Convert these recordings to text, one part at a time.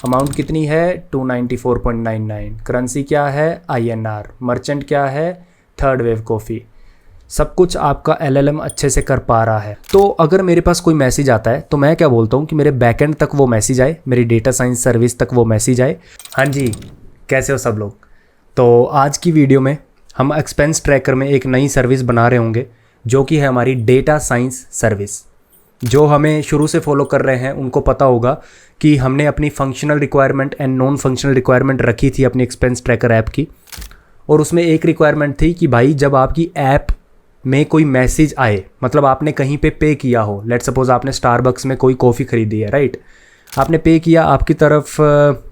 Amount कितनी है 294.99, currency क्या है INR, मर्चेंट क्या है थर्ड वेव कॉफ़ी। सब कुछ आपका LLM अच्छे से कर पा रहा है। तो अगर मेरे पास कोई मैसेज आता है तो मैं क्या बोलता हूँ कि मेरे बैकएंड तक वो मैसेज आए, मेरी डेटा साइंस सर्विस तक वो मैसेज आए। हाँ जी, कैसे हो सब लोग। तो आज की वीडियो में हम एक्सपेंस ट्रैकर में एक नई सर्विस बना रहे होंगे जो कि है हमारी डेटा साइंस सर्विस। जो हमें शुरू से फॉलो कर रहे हैं उनको पता होगा कि हमने अपनी functional requirement and non functional requirement रखी थी अपनी एक्सपेंस ट्रैकर ऐप की। और उसमें एक रिक्वायरमेंट थी कि भाई जब आपकी ऐप में कोई मैसेज आए, मतलब आपने कहीं पे किया हो, लेट सपोज आपने स्टारबक्स में कोई कॉफ़ी खरीदी है, राइट, आपने पे किया, आपकी तरफ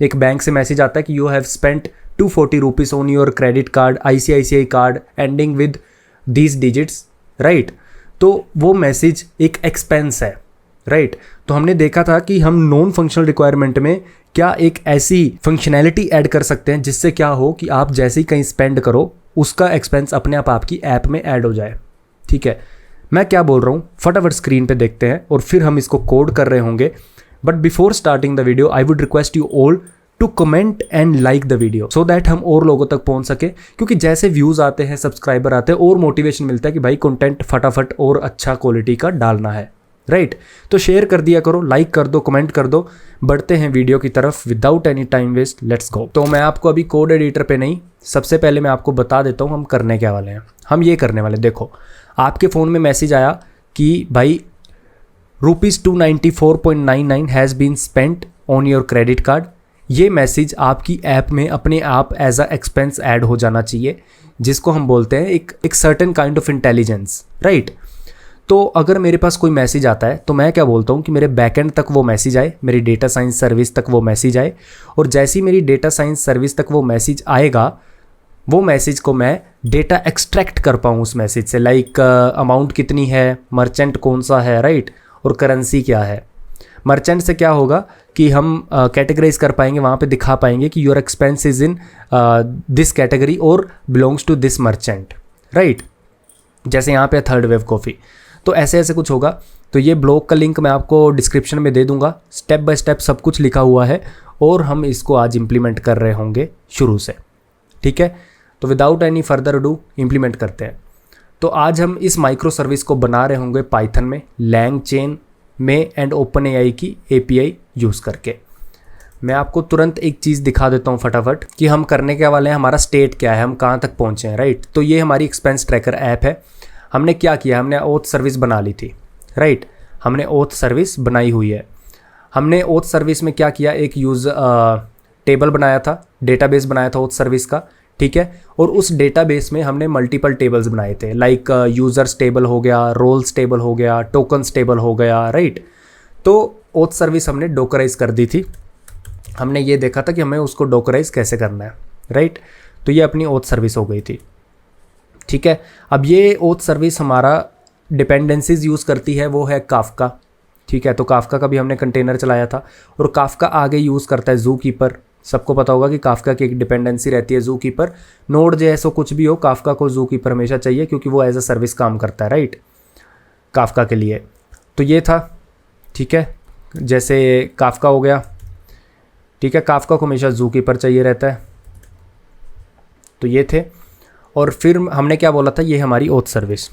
एक बैंक से मैसेज आता है कि you have spent 240 rupees on your credit card ICICI card ending with these digits, right. तो वो मैसेज एक एक्सपेंस है, राइट। तो हमने देखा था कि हम नॉन फंक्शनल रिक्वायरमेंट में क्या एक ऐसी फंक्शनैलिटी ऐड कर सकते हैं जिससे क्या हो कि आप जैसे ही कहीं स्पेंड करो उसका एक्सपेंस अपने आप आपकी ऐप में ऐड हो जाए। ठीक है, मैं क्या बोल रहा हूँ फटाफट स्क्रीन पे देखते हैं और फिर हम इसको कोड कर रहे होंगे। But before starting the video I would request you all to comment and like the video so that हम और लोगों तक पहुंच सके, क्योंकि जैसे व्यूज़ आते हैं, सब्सक्राइबर आते हैं और मोटिवेशन मिलता है कि भाई कंटेंट फटाफट और अच्छा क्वालिटी का डालना है, राइट। तो शेयर कर दिया करो, लाइक कर दो, कमेंट कर दो। बढ़ते हैं वीडियो की तरफ without any time waste, let's go. तो मैं आपको अभी कोड एडिटर पे नहीं, सबसे पहले मैं आपको बता देता हूँ हम करने क्या वाले हैं। हम ये करने वाले, देखो आपके फ़ोन में मैसेज आया कि भाई ₹294.99 has been spent on your credit card. ये मैसेज आपकी ऐप में अपने आप एज अ एक्सपेंस ऐड हो जाना चाहिए, जिसको हम बोलते हैं एक certain kind of intelligence, right. तो अगर मेरे पास कोई मैसेज आता है तो मैं क्या बोलता हूँ कि मेरे बैकएंड तक वो मैसेज आए, मेरी डेटा साइंस सर्विस तक वो मैसेज आए। और जैसे ही मेरी डेटा साइंस सर्विस तक वो मैसेज आएगा, वो मैसेज को मैं डेटा एक्सट्रैक्ट कर पाऊँ उस मैसेज से, लाइक अमाउंट कितनी है, मर्चेंट कौन सा है, राइट, और करेंसी क्या है। मर्चेंट से क्या होगा कि हम कैटेगराइज कर पाएंगे, वहाँ पे दिखा पाएंगे कि your expense is in this category और belongs to this merchant, right. जैसे यहाँ पे थर्ड वेव कॉफ़ी, तो ऐसे ऐसे कुछ होगा। तो ये ब्लॉग का लिंक मैं आपको डिस्क्रिप्शन में दे दूंगा, स्टेप बाय स्टेप सब कुछ लिखा हुआ है और हम इसको आज इम्प्लीमेंट कर रहे होंगे शुरू से, ठीक है। तो without any further do implement करते हैं। तो आज हम इस माइक्रो सर्विस को बना रहे होंगे पाइथन में, LangChain में एंड OpenAI की API यूज़ करके। मैं आपको तुरंत एक चीज़ दिखा देता हूँ फटाफट कि हम करने के वाले हैं, हमारा स्टेट क्या है, हम कहाँ तक पहुँचे हैं, राइट। तो ये हमारी एक्सपेंस ट्रैकर ऐप है। हमने क्या किया, हमने ओथ सर्विस बना ली थी, राइट। हमने ओथ सर्विस बनाई हुई है। हमने ओथ सर्विस में क्या किया, एक टेबल बनाया था, डेटाबेस बनाया था ओथ सर्विस का, ठीक है। और उस डेटाबेस में हमने मल्टीपल टेबल्स बनाए थे, लाइक यूज़र्स टेबल हो गया, रोल्स टेबल हो गया, टोकन्स टेबल हो गया, राइट। तो ओथ सर्विस हमने डोकराइज कर दी थी। हमने ये देखा था कि हमें उसको डोकराइज कैसे करना है, राइट। तो ये अपनी ओथ सर्विस हो गई थी, ठीक है। अब ये ओथ सर्विस हमारा डिपेंडेंसीज यूज़ करती है, वो है काफका, ठीक है। तो काफका का भी हमने कंटेनर चलाया था और काफका आगे यूज़ करता है ज़ूकीपर। सबको पता होगा कि काफका की एक डिपेंडेंसी रहती है ज़ूकीपर। Node.js हो कुछ भी हो, काफका को ज़ूकीपर हमेशा चाहिए क्योंकि वो एज अ सर्विस काम करता है, राइट, काफका के लिए। तो ये था, ठीक है। जैसे काफका हो गया, ठीक है, काफका को हमेशा ज़ूकीपर चाहिए रहता है। तो ये थे। और फिर हमने क्या बोला था, ये हमारी ओथ सर्विस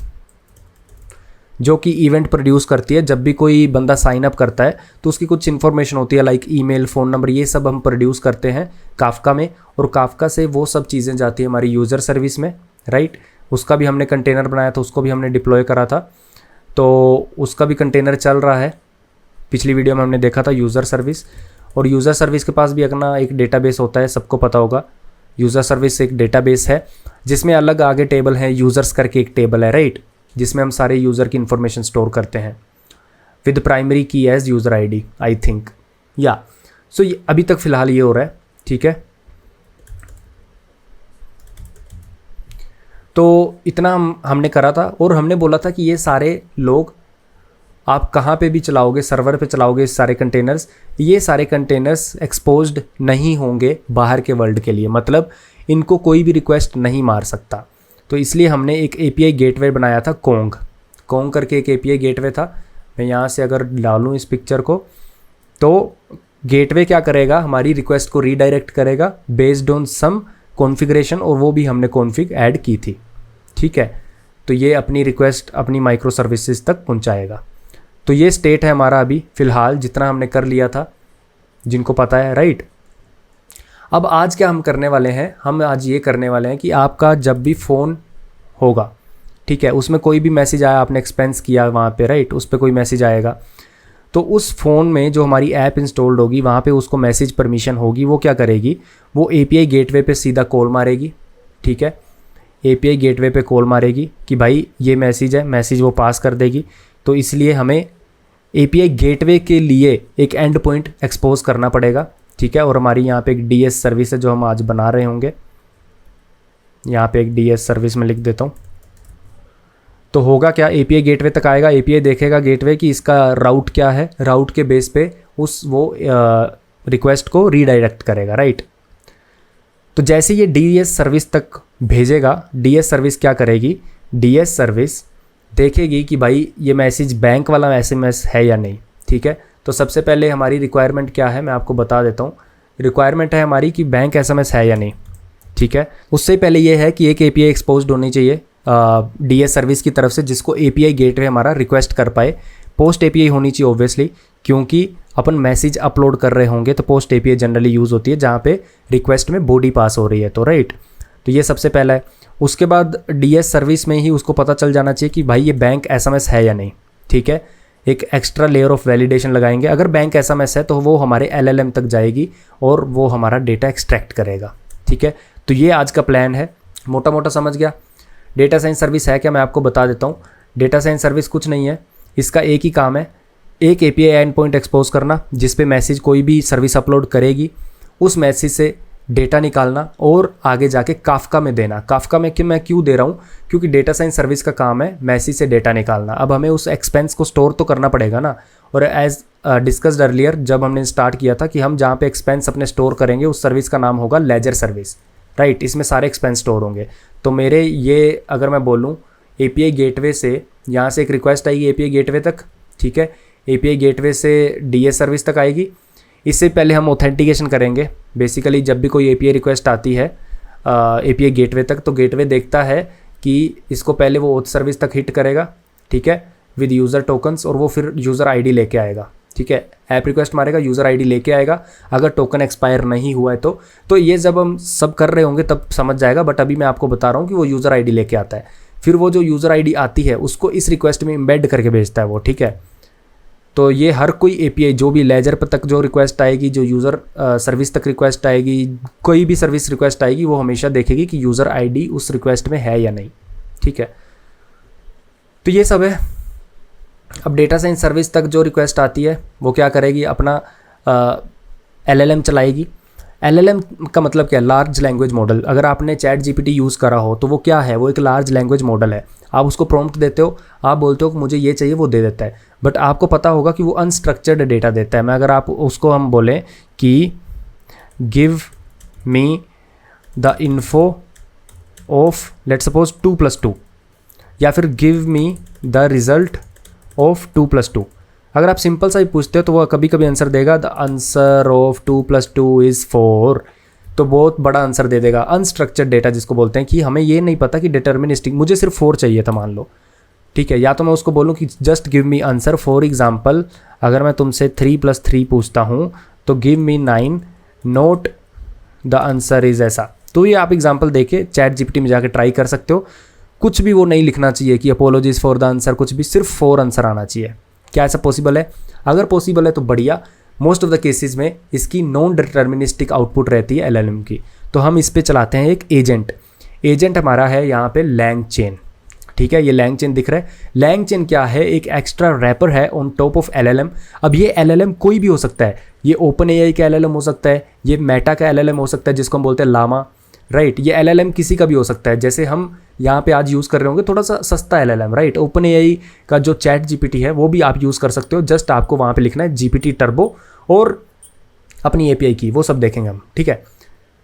जो कि इवेंट प्रोड्यूस करती है। जब भी कोई बंदा साइन अप करता है तो उसकी कुछ इन्फॉर्मेशन होती है, लाइक ईमेल, फ़ोन नंबर, ये सब हम प्रोड्यूस करते हैं काफका में। और काफका से वो सब चीज़ें जाती है हमारी यूज़र सर्विस में, राइट। उसका भी हमने कंटेनर बनाया था, उसको भी हमने डिप्लॉय करा था, तो उसका भी कंटेनर चल रहा है। पिछली वीडियो में हमने देखा था यूज़र सर्विस। और यूज़र सर्विस के पास भी अपना एक डेटाबेस होता है, सबको पता होगा। यूज़र सर्विस एक डेटाबेस है जिसमें अलग आगे टेबल है, यूज़र्स करके एक टेबल है, राइट, जिसमें हम सारे यूज़र की इन्फॉर्मेशन स्टोर करते हैं with primary key as user ID, I think, या सो ये अभी तक फ़िलहाल ये हो रहा है, ठीक है। तो इतना हमने करा था और हमने बोला था कि ये सारे लोग आप कहाँ पे भी चलाओगे, सर्वर पे चलाओगे इस सारे कंटेनर्स, ये सारे कंटेनर्स एक्सपोज्ड नहीं होंगे बाहर के वर्ल्ड के लिए, मतलब इनको कोई भी रिक्वेस्ट नहीं मार सकता। तो इसलिए हमने एक API गेटवे बनाया था, कोंग करके एक API गेटवे था। मैं यहाँ से अगर डालूँ इस पिक्चर को तो गेटवे क्या करेगा, हमारी रिक्वेस्ट को रीडायरेक्ट करेगा बेस्ड ऑन सम कॉन्फ़िगरेशन, और वो भी हमने कॉन्फ़िग ऐड की थी, ठीक है। तो ये अपनी रिक्वेस्ट अपनी माइक्रो सर्विसेज तक पहुंचाएगा। तो ये स्टेट है हमारा अभी फ़िलहाल, जितना हमने कर लिया था, जिनको पता है, राइट। अब आज क्या हम करने वाले हैं, हम आज ये करने वाले हैं कि आपका जब भी फ़ोन होगा, ठीक है, उसमें कोई भी मैसेज आया, आपने एक्सपेंस किया वहाँ पे, राइट, उस पर कोई मैसेज आएगा, तो उस फ़ोन में जो हमारी ऐप इंस्टॉल्ड होगी वहाँ पे उसको मैसेज परमिशन होगी, वो क्या करेगी, वो API गेटवे पे सीधा कॉल मारेगी, ठीक है। API गेटवे पे कॉल मारेगी कि भाई ये मैसेज है, मैसेज वो पास कर देगी। तो इसलिए हमें API गेटवे के लिए एक एंड पॉइंट एक्सपोज करना पड़ेगा, ठीक है। और हमारी यहाँ पे एक DS सर्विस है जो हम आज बना रहे होंगे, यहाँ पे एक DS सर्विस में लिख देता हूँ। तो होगा क्या, API गेटवे तक आएगा, API देखेगा गेटवे कि इसका राउट क्या है, राउट के बेस पे वो रिक्वेस्ट को रीडायरेक्ट करेगा, राइट। तो जैसे ये DS सर्विस तक भेजेगा, DS सर्विस क्या करेगी, DS सर्विस देखेगी कि भाई ये मैसेज बैंक वाला SMS है या नहीं, ठीक है। तो सबसे पहले हमारी रिक्वायरमेंट क्या है, मैं आपको बता देता हूँ। रिक्वायरमेंट है हमारी कि बैंक SMS है या नहीं, ठीक है। उससे पहले ये है कि एक API एक्सपोज्ड होनी चाहिए DS सर्विस की तरफ से, जिसको API गेटवे हमारा रिक्वेस्ट कर पाए। पोस्ट API होनी चाहिए ऑब्वियसली, क्योंकि अपन मैसेज अपलोड कर रहे होंगे तो पोस्ट API जनरली यूज़ होती है जहाँ पे रिक्वेस्ट में बॉडी पास हो रही है, तो राइट। तो ये सबसे पहला है। उसके बाद DS सर्विस में ही उसको पता चल जाना चाहिए कि भाई ये बैंक SMS है या नहीं, ठीक है। एक एक्स्ट्रा लेयर ऑफ वैलिडेशन लगाएंगे। अगर बैंक SMS है तो वो हमारे LLM तक जाएगी और वो हमारा डेटा एक्सट्रैक्ट करेगा, ठीक है। तो ये आज का प्लान है, मोटा मोटा समझ गया। डेटा साइंस सर्विस है क्या, मैं आपको बता देता हूँ। डेटा साइंस सर्विस कुछ नहीं है, इसका एक ही काम है, एक API एंड पॉइंट एक्सपोज करना जिस पे मैसेज कोई भी सर्विस अपलोड करेगी, उस मैसेज से डेटा निकालना और आगे जाके काफका में देना। काफका में कि मैं क्यों दे रहा हूँ, क्योंकि डेटा साइंस सर्विस का काम है मैसेज से डेटा निकालना। अब हमें उस एक्सपेंस को स्टोर तो करना पड़ेगा ना, और एज डिस्कस्ड अर्लियर जब हमने स्टार्ट किया था कि हम जहाँ पे एक्सपेंस अपने स्टोर करेंगे उस सर्विस का नाम होगा लेजर सर्विस, राइट। इसमें सारे एक्सपेंस स्टोर होंगे। तो मेरे ये अगर मैं बोलूँ API गेटवे से, यहाँ से एक रिक्वेस्ट आएगी API गेटवे तक, ठीक है। API गेटवे से DS सर्विस तक आएगी। इससे पहले हम ऑथेंटिकेशन करेंगे। बेसिकली जब भी कोई API रिक्वेस्ट आती है API गेटवे तक, तो गेटवे देखता है कि इसको पहले वो ऑथ सर्विस तक हिट करेगा, ठीक है, विद यूज़र टोकन्स, और वो फिर यूज़र ID लेके आएगा, ठीक है। ऐप रिक्वेस्ट मारेगा, यूज़र ID लेके आएगा। अगर टोकन एक्सपायर नहीं हुआ है तो ये जब हम सब कर रहे होंगे तब समझ जाएगा, बट अभी मैं आपको बता रहा हूँ कि वो यूज़र ID लेके आता है। फिर वो जो यूज़र ID आती है उसको इस रिक्वेस्ट में एम्बेड करके भेजता है वो, ठीक है। तो ये हर कोई API जो भी लेजर पर तक जो रिक्वेस्ट आएगी, जो यूज़र सर्विस तक रिक्वेस्ट आएगी, कोई भी सर्विस रिक्वेस्ट आएगी, वो हमेशा देखेगी कि यूज़र ID उस रिक्वेस्ट में है या नहीं, ठीक है। तो ये सब है। अब डेटा साइंस सर्विस तक जो रिक्वेस्ट आती है वो क्या करेगी, अपना LLM चलाएगी। LLM का मतलब क्या है, लार्ज लैंग्वेज मॉडल। अगर आपने ChatGPT यूज़ करा हो तो वो क्या है, वो एक लार्ज लैंग्वेज मॉडल है। आप उसको प्रॉम्प्ट देते हो, आप बोलते हो कि मुझे ये चाहिए, वो दे देता है। बट आपको पता होगा कि वो अनस्ट्रक्चर्ड डेटा देता है। मैं अगर आप उसको हम बोलें कि give me the info of let's suppose 2+2, या फिर give me the result of 2+2, अगर आप सिंपल सा ही पूछते हो तो वो कभी कभी आंसर देगा द आंसर ऑफ 2+2 इज़ 4, तो बहुत बड़ा आंसर दे देगा। अनस्ट्रक्चर्ड डेटा जिसको बोलते हैं कि हमें ये नहीं पता कि डिटर्मिनिस्टिक, मुझे सिर्फ 4 चाहिए था मान लो, ठीक है। या तो मैं उसको बोलूँ कि just give me answer. For example अगर मैं तुमसे 3+3 पूछता हूँ तो give me 9, note the answer is ऐसा। तो ये आप एग्जाम्पल देके ChatGPT में जाके ट्राई कर सकते हो। कुछ भी वो नहीं लिखना चाहिए कि अपोलॉजीज फॉर द आंसर, कुछ भी, सिर्फ 4 आंसर आना चाहिए। क्या ऐसा पॉसिबल है? अगर पॉसिबल है तो बढ़िया। मोस्ट ऑफ द केसेस में इसकी नॉन डिटर्मिनिस्टिक आउटपुट रहती है LLM की। तो हम इस पे चलाते हैं एक एजेंट हमारा है यहाँ पे LangChain, ठीक है। ये LangChain दिख रहा है। LangChain क्या है, एक एक्स्ट्रा रैपर है ऑन टॉप ऑफ LLM। अब ये LLM कोई भी हो सकता है, ये OpenAI का LLM हो सकता है, ये मेटा का LLM हो सकता है जिसको हम बोलते हैं लामा, राइट। ये LLM किसी का भी हो सकता है। जैसे हम यहाँ पे आज यूज़ कर रहे होंगे थोड़ा सा सस्ता LLM, राइट। OpenAI का जो ChatGPT है वो भी आप यूज़ कर सकते हो। जस्ट आपको वहाँ पे लिखना है GPT टर्बो और अपनी API की, वो सब देखेंगे हम, ठीक है।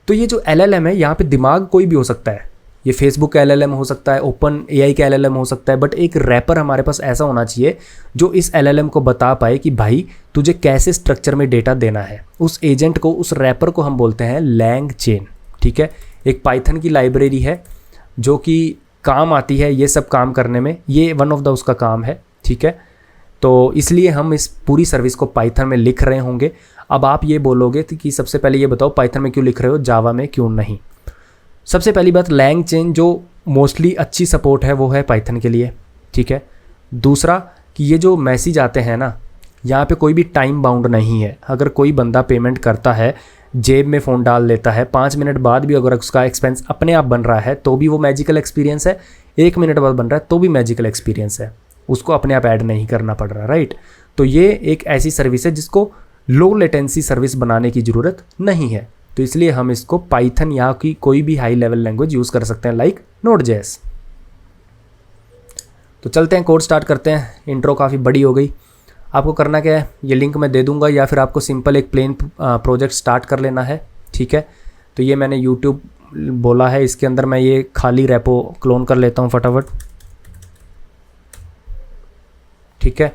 तो ये जो LLM है यहाँ पे दिमाग कोई भी हो सकता है। ये फेसबुक का LLM हो सकता है, ओपन AI का LLM हो सकता है, बट एक रैपर हमारे पास ऐसा होना चाहिए जो इस LLM को बता पाए कि भाई तुझे कैसे स्ट्रक्चर में डेटा देना है। उस एजेंट को, उस रैपर को हम बोलते हैं LangChain, ठीक है। एक पाइथन की लाइब्रेरी है जो कि काम आती है ये सब काम करने में, ये वन ऑफ द उसका काम है, ठीक है। तो इसलिए हम इस पूरी सर्विस को पाइथन में लिख रहे होंगे। अब आप ये बोलोगे कि सबसे पहले ये बताओ पाइथन में क्यों लिख रहे हो, जावा में क्यों नहीं। सबसे पहली बात, LangChain जो मोस्टली अच्छी सपोर्ट है वो है पाइथन के लिए, ठीक है। दूसरा कि ये जो मैसेज आते हैं ना, यहाँ पे कोई भी टाइम बाउंड नहीं है। अगर कोई बंदा पेमेंट करता है, जेब में फ़ोन डाल लेता है, 5 मिनट बाद भी अगर उसका एक्सपेंस अपने आप बन रहा है तो भी वो मैजिकल एक्सपीरियंस है, 1 मिनट बाद बन रहा है तो भी मैजिकल एक्सपीरियंस है, उसको अपने आप ऐड नहीं करना पड़ रहा, राइट। तो ये एक ऐसी सर्विस है जिसको लो लेटेंसी सर्विस बनाने की ज़रूरत नहीं है। तो इसलिए हम इसको पाइथन या की कोई भी हाई लेवल लैंग्वेज यूज़ कर सकते हैं, लाइक Node.js। तो चलते हैं, कोड स्टार्ट करते हैं। इंट्रो काफ़ी बड़ी हो गई। आपको करना क्या है, ये लिंक मैं दे दूंगा, या फिर आपको सिंपल एक प्लेन प्रोजेक्ट स्टार्ट कर लेना है, ठीक है। तो ये मैंने यूट्यूब बोला है, इसके अंदर मैं ये खाली रेपो क्लोन कर लेता हूँ फटाफट, ठीक है।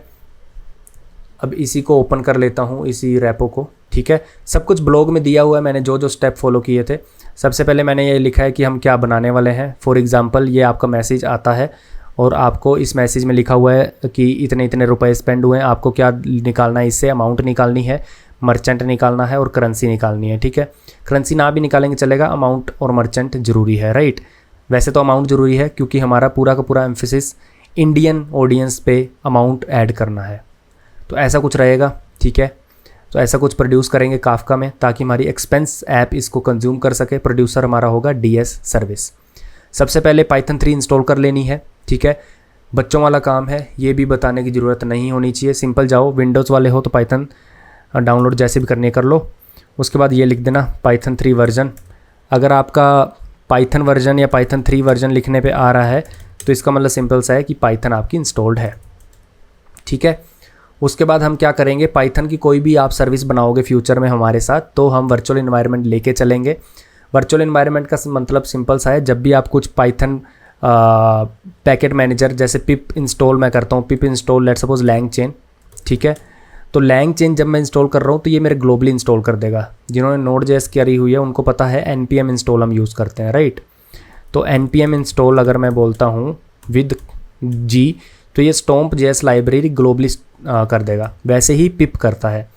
अब इसी को ओपन कर लेता हूँ, इसी रेपो को, ठीक है। सब कुछ ब्लॉग में दिया हुआ है, मैंने जो जो स्टेप फॉलो किए थे। सबसे पहले मैंने ये लिखा है कि हम क्या बनाने वाले हैं। फॉर एग्जांपल ये आपका मैसेज आता है और आपको इस मैसेज में लिखा हुआ है कि इतने इतने रुपए स्पेंड हुए हैं, आपको क्या निकालना है, इससे अमाउंट निकालनी है, मर्चेंट निकालना है और करेंसी निकालनी है, ठीक है। करेंसी ना भी निकालेंगे चलेगा, अमाउंट और मर्चेंट ज़रूरी है, राइट। वैसे तो अमाउंट ज़रूरी है क्योंकि हमारा पूरा का पूरा एम्फेसिस इंडियन ऑडियंस पे अमाउंट ऐड करना है। तो ऐसा कुछ रहेगा, ठीक है। तो ऐसा कुछ प्रोड्यूस करेंगे काफका में ताकि हमारी एक्सपेंस ऐप इसको कंज्यूम कर सके। प्रोड्यूसर हमारा होगा DS सर्विस। सबसे पहले पाइथन 3 इंस्टॉल कर लेनी है, ठीक है। बच्चों वाला काम है, ये भी बताने की ज़रूरत नहीं होनी चाहिए। सिंपल जाओ, विंडोज़ वाले हो तो पाइथन डाउनलोड जैसे भी करनी है कर लो। उसके बाद ये लिख देना पाइथन 3 वर्जन। अगर आपका पाइथन वर्जन या पाइथन 3 वर्जन लिखने पे आ रहा है तो इसका मतलब सिंपल सा है कि पाइथन आपकी इंस्टॉल्ड है, ठीक है। उसके बाद हम क्या करेंगे, पाइथन की कोई भी आप सर्विस बनाओगे फ्यूचर में हमारे साथ तो हम वर्चुअल एनवायरनमेंट लेके चलेंगे। वर्चुअल एनवायरनमेंट का मतलब सिंपल सा है, जब भी आप कुछ पाइथन पैकेट मैनेजर जैसे पिप इंस्टॉल मैं करता हूँ, पिप इंस्टॉल लेट्स सपोज LangChain, ठीक है। तो LangChain जब मैं इंस्टॉल कर रहा हूँ तो ये मेरे ग्लोबली इंस्टॉल कर देगा। जिन्होंने Node.js करी हुई है उनको पता है npm इंस्टॉल हम यूज़ करते हैं, राइट। तो npm इंस्टॉल अगर मैं बोलता हूँ विद G तो ये Stomp.js लाइब्रेरी ग्लोबली कर देगा, वैसे ही पिप करता है।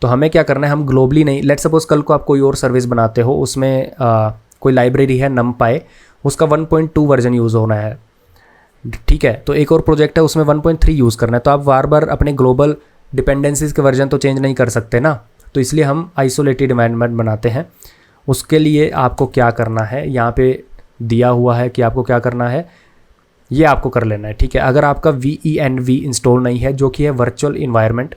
तो हमें क्या करना है, हम ग्लोबली नहीं, लेट्स सपोज कल को आप कोई और सर्विस बनाते हो, उसमें कोई लाइब्रेरी है NumPy, उसका 1.2 वर्जन यूज़ होना है, ठीक है। तो एक और प्रोजेक्ट है उसमें 1.3 यूज़ करना है, तो आप बार बार अपने ग्लोबल डिपेंडेंसीज के वर्जन तो चेंज नहीं कर सकते ना। तो इसलिए हम आइसोलेटेड एनवायरनमेंट बनाते हैं। उसके लिए आपको क्या करना है, यहाँ पे दिया हुआ है कि आपको क्या करना है, ये आपको कर लेना है, ठीक है। अगर आपका VENV इंस्टॉल नहीं है जो कि है वर्चुअल इन्वायरमेंट,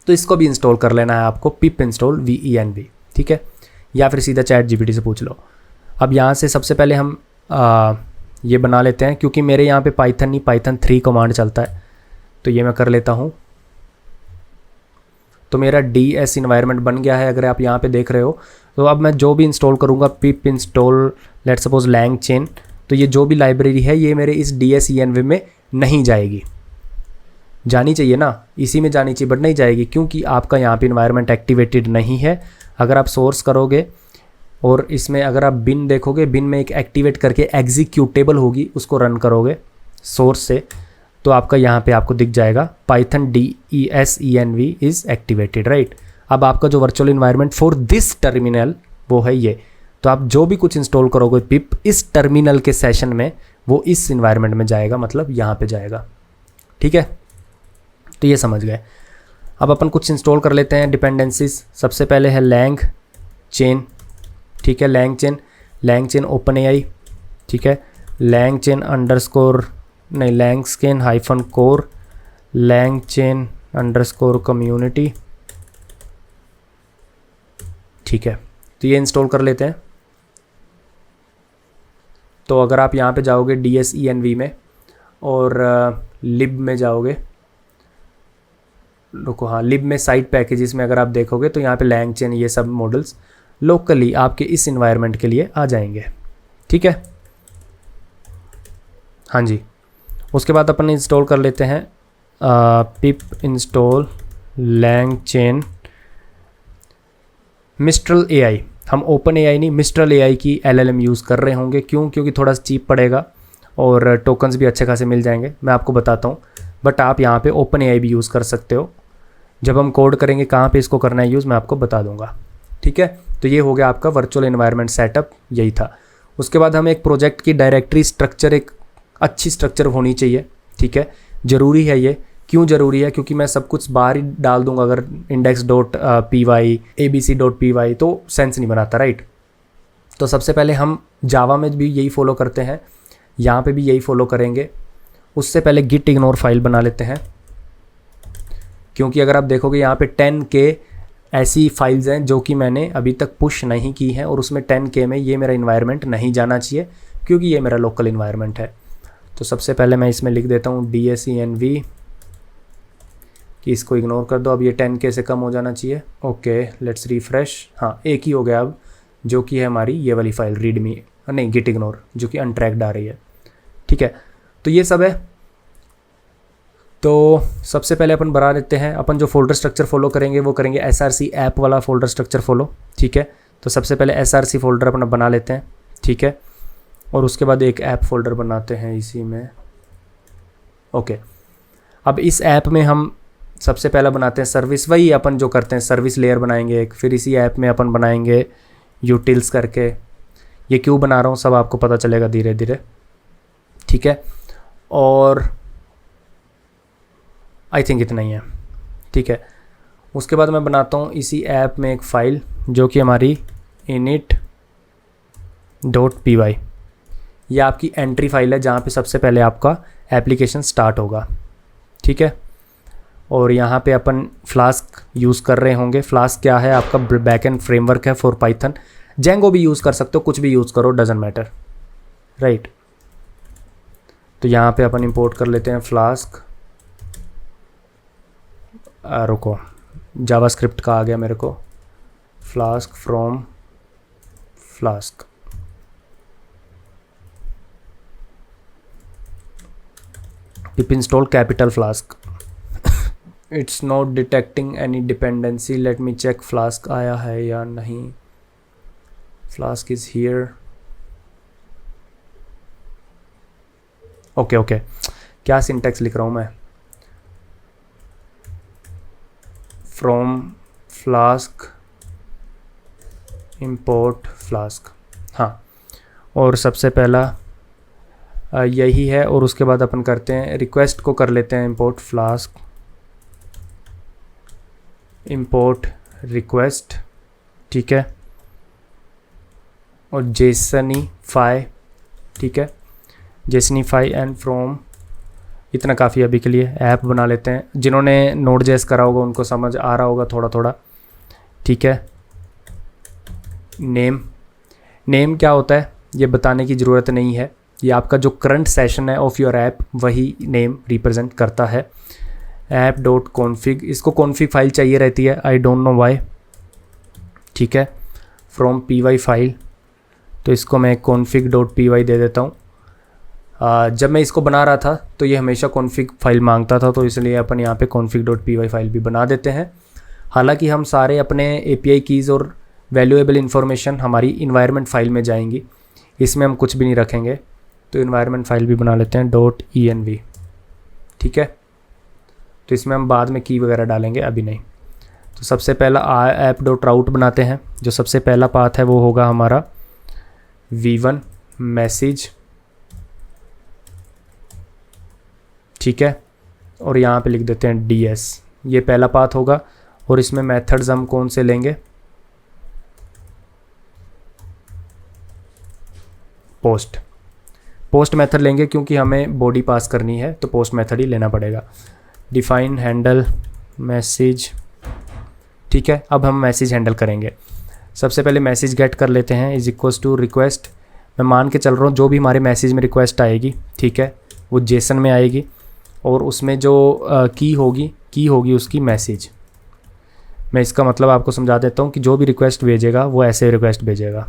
तो इसको भी इंस्टॉल कर लेना है आपको, पिप इंस्टॉल VENV, ठीक है। या फिर सीधा ChatGPT से पूछ लो। अब यहाँ से सबसे पहले हम ये बना लेते हैं, क्योंकि मेरे यहाँ पे पाइथन नहीं पाइथन 3 कमांड चलता है, तो ये मैं कर लेता हूँ। तो मेरा DS इन्वायरमेंट बन गया है, अगर आप यहाँ पे देख रहे हो। तो अब मैं जो भी इंस्टॉल करूँगा, पिप इंस्टॉल लेट्स सपोज LangChain, तो ये जो भी लाइब्रेरी है ये मेरे इस DSENV में नहीं जाएगी। जानी चाहिए ना, इसी में जानी चाहिए, बट नहीं जाएगी क्योंकि आपका यहाँ पे इन्वायरमेंट एक्टिवेटेड नहीं है। अगर आप सोर्स करोगे और इसमें अगर आप बिन देखोगे, बिन में एक एक्टिवेट करके एग्जीक्यूटेबल होगी, उसको रन करोगे सोर्स से, तो आपका यहाँ पे आपको दिख जाएगा Python DESENV is activated, right. अब आपका जो virtual environment for this terminal वो है ये। तो आप जो भी कुछ इंस्टॉल करोगे पिप इस टर्मिनल के सेशन में, वो इस इन्वायरमेंट में जाएगा, मतलब यहाँ पे जाएगा, ठीक है। तो ये समझ गए। अब अपन कुछ इंस्टॉल कर लेते हैं डिपेंडेंसीज। सबसे पहले है LangChain, ठीक है। LangChain OpenAI, ठीक है। LangChain -core LangChain _community, ठीक है। तो ये इंस्टॉल कर लेते हैं। तो अगर आप यहाँ पे जाओगे DSENV में और लिब में जाओगे, रुको, हाँ, लिब में साइड पैकेजेस में अगर आप देखोगे तो यहाँ पे LangChain ये सब मॉडल्स लोकली आपके इस इन्वायरमेंट के लिए आ जाएंगे, ठीक है। हाँ जी। उसके बाद अपन इंस्टॉल कर लेते हैं पिप इंस्टॉल LangChain मिस्ट्रल AI। हम ओपन AI नहीं, मिस्ट्रल AI की LLM यूज़ कर रहे होंगे। क्यों? क्योंकि थोड़ा चीप पड़ेगा और टोकन्स भी अच्छे खासे मिल जाएंगे, मैं आपको बताता हूँ। बट आप यहाँ पे ओपन AI भी यूज़ कर सकते हो। जब हम कोड करेंगे कहाँ पे इसको करना है यूज़, मैं आपको बता दूंगा। ठीक है, तो ये हो गया आपका वर्चुअल एनवायरनमेंट सेटअप, यही था। उसके बाद हमें एक प्रोजेक्ट की डायरेक्टरी स्ट्रक्चर, एक अच्छी स्ट्रक्चर होनी चाहिए। ठीक है, ज़रूरी है ये। क्यों ज़रूरी है? क्योंकि मैं सब कुछ बाहर ही डाल दूंगा अगर index.py abc.py, तो सेंस नहीं बनाता, राइट। तो सबसे पहले हम जावा में भी यही फॉलो करते हैं, यहाँ पे भी यही फॉलो करेंगे। उससे पहले git ignore फाइल बना लेते हैं, क्योंकि अगर आप देखोगे यहाँ पे 10K ऐसी फाइल्स हैं जो कि मैंने अभी तक पुश नहीं की हैं, और उसमें 10K में ये मेरा इन्वायरमेंट नहीं जाना चाहिए, क्योंकि ये मेरा लोकल इन्वायरमेंट है। तो सबसे पहले मैं इसमें लिख देता हूँ DSENV कि इसको इग्नोर कर दो। अब ये 10K से कम हो जाना चाहिए। Okay, let's refresh. हाँ, एक ही हो गया अब, जो कि है हमारी ये वाली फाइल रीडमी, नहीं git ignore, जो कि अनट्रैक्ड आ रही है। ठीक है, तो ये सब है। तो सबसे पहले अपन बना लेते हैं, अपन जो फोल्डर स्ट्रक्चर फॉलो करेंगे वो करेंगे SRC ऐप वाला फोल्डर स्ट्रक्चर फॉलो। ठीक है, तो सबसे पहले SRC फोल्डर अपना बना लेते हैं। ठीक है, और उसके बाद एक ऐप फोल्डर बनाते हैं इसी में। ओके, अब इस ऐप में हम सबसे पहला बनाते हैं सर्विस, वही अपन जो करते हैं, सर्विस लेयर बनाएंगे एक। फिर इसी ऐप में अपन बनाएंगे यूटिल्स करके। ये क्यों बना रहा हूँ सब आपको पता चलेगा धीरे धीरे। ठीक है, और आई थिंक इतना ही है। ठीक है, उसके बाद मैं बनाता हूँ इसी ऐप में एक फ़ाइल जो कि हमारी init.py। ये आपकी एंट्री फाइल है जहाँ पे सबसे पहले आपका एप्लीकेशन स्टार्ट होगा। ठीक है, और यहाँ पे अपन फ्लास्क यूज़ कर रहे होंगे। फ्लास्क क्या है? आपका बैकएंड फ्रेमवर्क है फॉर पाइथन। जेंगो भी यूज़ कर सकते हो, कुछ भी यूज़ करो, डजेंट मैटर, राइट। तो यहाँ पे अपन इंपोर्ट कर लेते हैं फ्लास्क। रुको, जावास्क्रिप्ट का आ गया मेरे को। Flask from flask, pip install capital flask. It's not detecting any dependency, let me check flask आया है या नहीं। Flask is here. Okay okay, क्या सिंटैक्स लिख रहा हूँ मैं? फ्रॉम फ्लास्क इंपोर्ट फ्लास्क, हाँ। और सबसे पहला यही है, और उसके बाद अपन करते हैं रिक्वेस्ट को कर लेते हैं इंपोर्ट फ्लास्क इंपोर्ट रिक्वेस्ट। ठीक है, और जेसनीफाई। ठीक है, जेसनीफाई एंड फ्रॉम, इतना काफ़ी अभी के लिए। ऐप बना लेते हैं, जिन्होंने Node.js करा होगा उनको समझ आ रहा होगा थोड़ा थोड़ा। ठीक है, नेम क्या होता है ये बताने की ज़रूरत नहीं है, ये आपका जो करंट सेशन है ऑफ योर ऐप वही नेम रिप्रेजेंट करता है। app.config, इसको कॉन्फ़िग फाइल चाहिए रहती है, आई डोंट नो वाई। ठीक है, फ्रॉम py फाइल, तो इसको मैं config.py दे देता हूँ। जब मैं इसको बना रहा था तो ये हमेशा config फाइल मांगता था, तो इसलिए अपन यहाँ पे config.py फाइल भी बना देते हैं। हालांकि हम सारे अपने API कीज़ और वैल्यूएबल इन्फॉर्मेशन हमारी इन्वायरमेंट फाइल में जाएंगी, इसमें हम कुछ भी नहीं रखेंगे। तो इन्वायरमेंट फाइल भी बना लेते हैं .env। ठीक है, तो इसमें हम बाद में की वगैरह डालेंगे, अभी नहीं। तो सबसे पहला app.route बनाते हैं। जो सबसे पहला पाथ है वो होगा हमारा v1 मैसेज। ठीक है, और यहाँ पे लिख देते हैं ds, ये पहला पाथ होगा। और इसमें मेथड्स हम कौन से लेंगे? पोस्ट मेथड लेंगे, क्योंकि हमें बॉडी पास करनी है तो पोस्ट मेथड ही लेना पड़ेगा। Define handle message. ठीक है, अब हम मैसेज हैंडल करेंगे। सबसे पहले मैसेज गेट कर लेते हैं इज इक्वल्स टू रिक्वेस्ट। मैं मान के चल रहा हूँ जो भी हमारे मैसेज में रिक्वेस्ट आएगी, ठीक है, वो जेसन में आएगी, और उसमें जो की होगी उसकी मैसेज। मैं इसका मतलब आपको समझा देता हूँ कि जो भी रिक्वेस्ट भेजेगा वो ऐसे रिक्वेस्ट भेजेगा,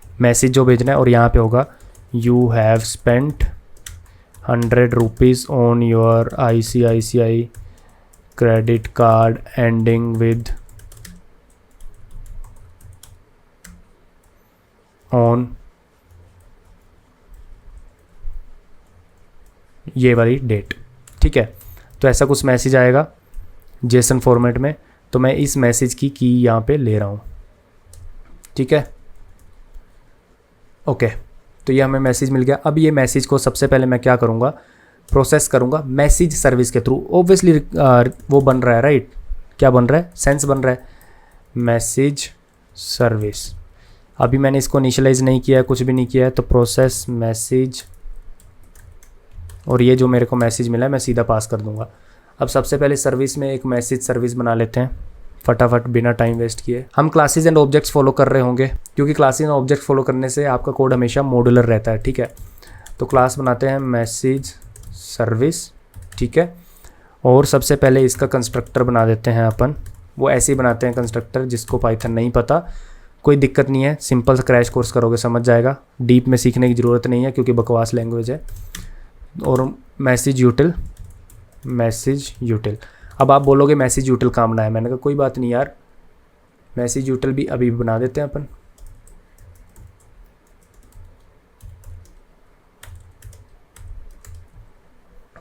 मैसेज जो भेजना है, और यहाँ पे होगा you have spent 100 rupees on your ICICI credit card ending with on ये वाली डेट। ठीक है, तो ऐसा कुछ मैसेज आएगा जेसन फॉर्मेट में, तो मैं इस मैसेज की यहाँ पे ले रहा हूँ। ठीक है, ओके, तो ये हमें मैसेज मिल गया। अब ये मैसेज को सबसे पहले मैं क्या करूँगा, प्रोसेस करूँगा मैसेज सर्विस के थ्रू। ऑब्वियसली वो बन रहा है, राइट, क्या बन रहा है, सेंस बन रहा है, मैसेज सर्विस। अभी मैंने इसको इनिशियलाइज नहीं किया है, कुछ भी नहीं किया है, तो प्रोसेस मैसेज, और ये जो मेरे को मैसेज मिला है मैं सीधा पास कर दूंगा। अब सबसे पहले सर्विस में एक मैसेज सर्विस बना लेते हैं फटाफट बिना टाइम वेस्ट किए। हम क्लासेस एंड ऑब्जेक्ट्स फॉलो कर रहे होंगे, क्योंकि क्लासेस एंड ऑब्जेक्ट फॉलो करने से आपका कोड हमेशा मॉड्यूलर रहता है। ठीक है, तो क्लास बनाते हैं मैसेज सर्विस। ठीक है, और सबसे पहले इसका कंस्ट्रक्टर बना देते हैं अपन। वो ऐसे ही बनाते हैं कंस्ट्रक्टर, जिसको पाइथन नहीं पता कोई दिक्कत नहीं है, सिंपल सा क्रैश कोर्स करोगे समझ जाएगा, डीप में सीखने की ज़रूरत नहीं है क्योंकि बकवास लैंग्वेज है। और मैसेज यूटिल। अब आप बोलोगे मैसेज यूटिल कहाँ बनाया, मैंने कहा कोई बात नहीं यार, मैसेज यूटिल भी अभी बना देते हैं अपन।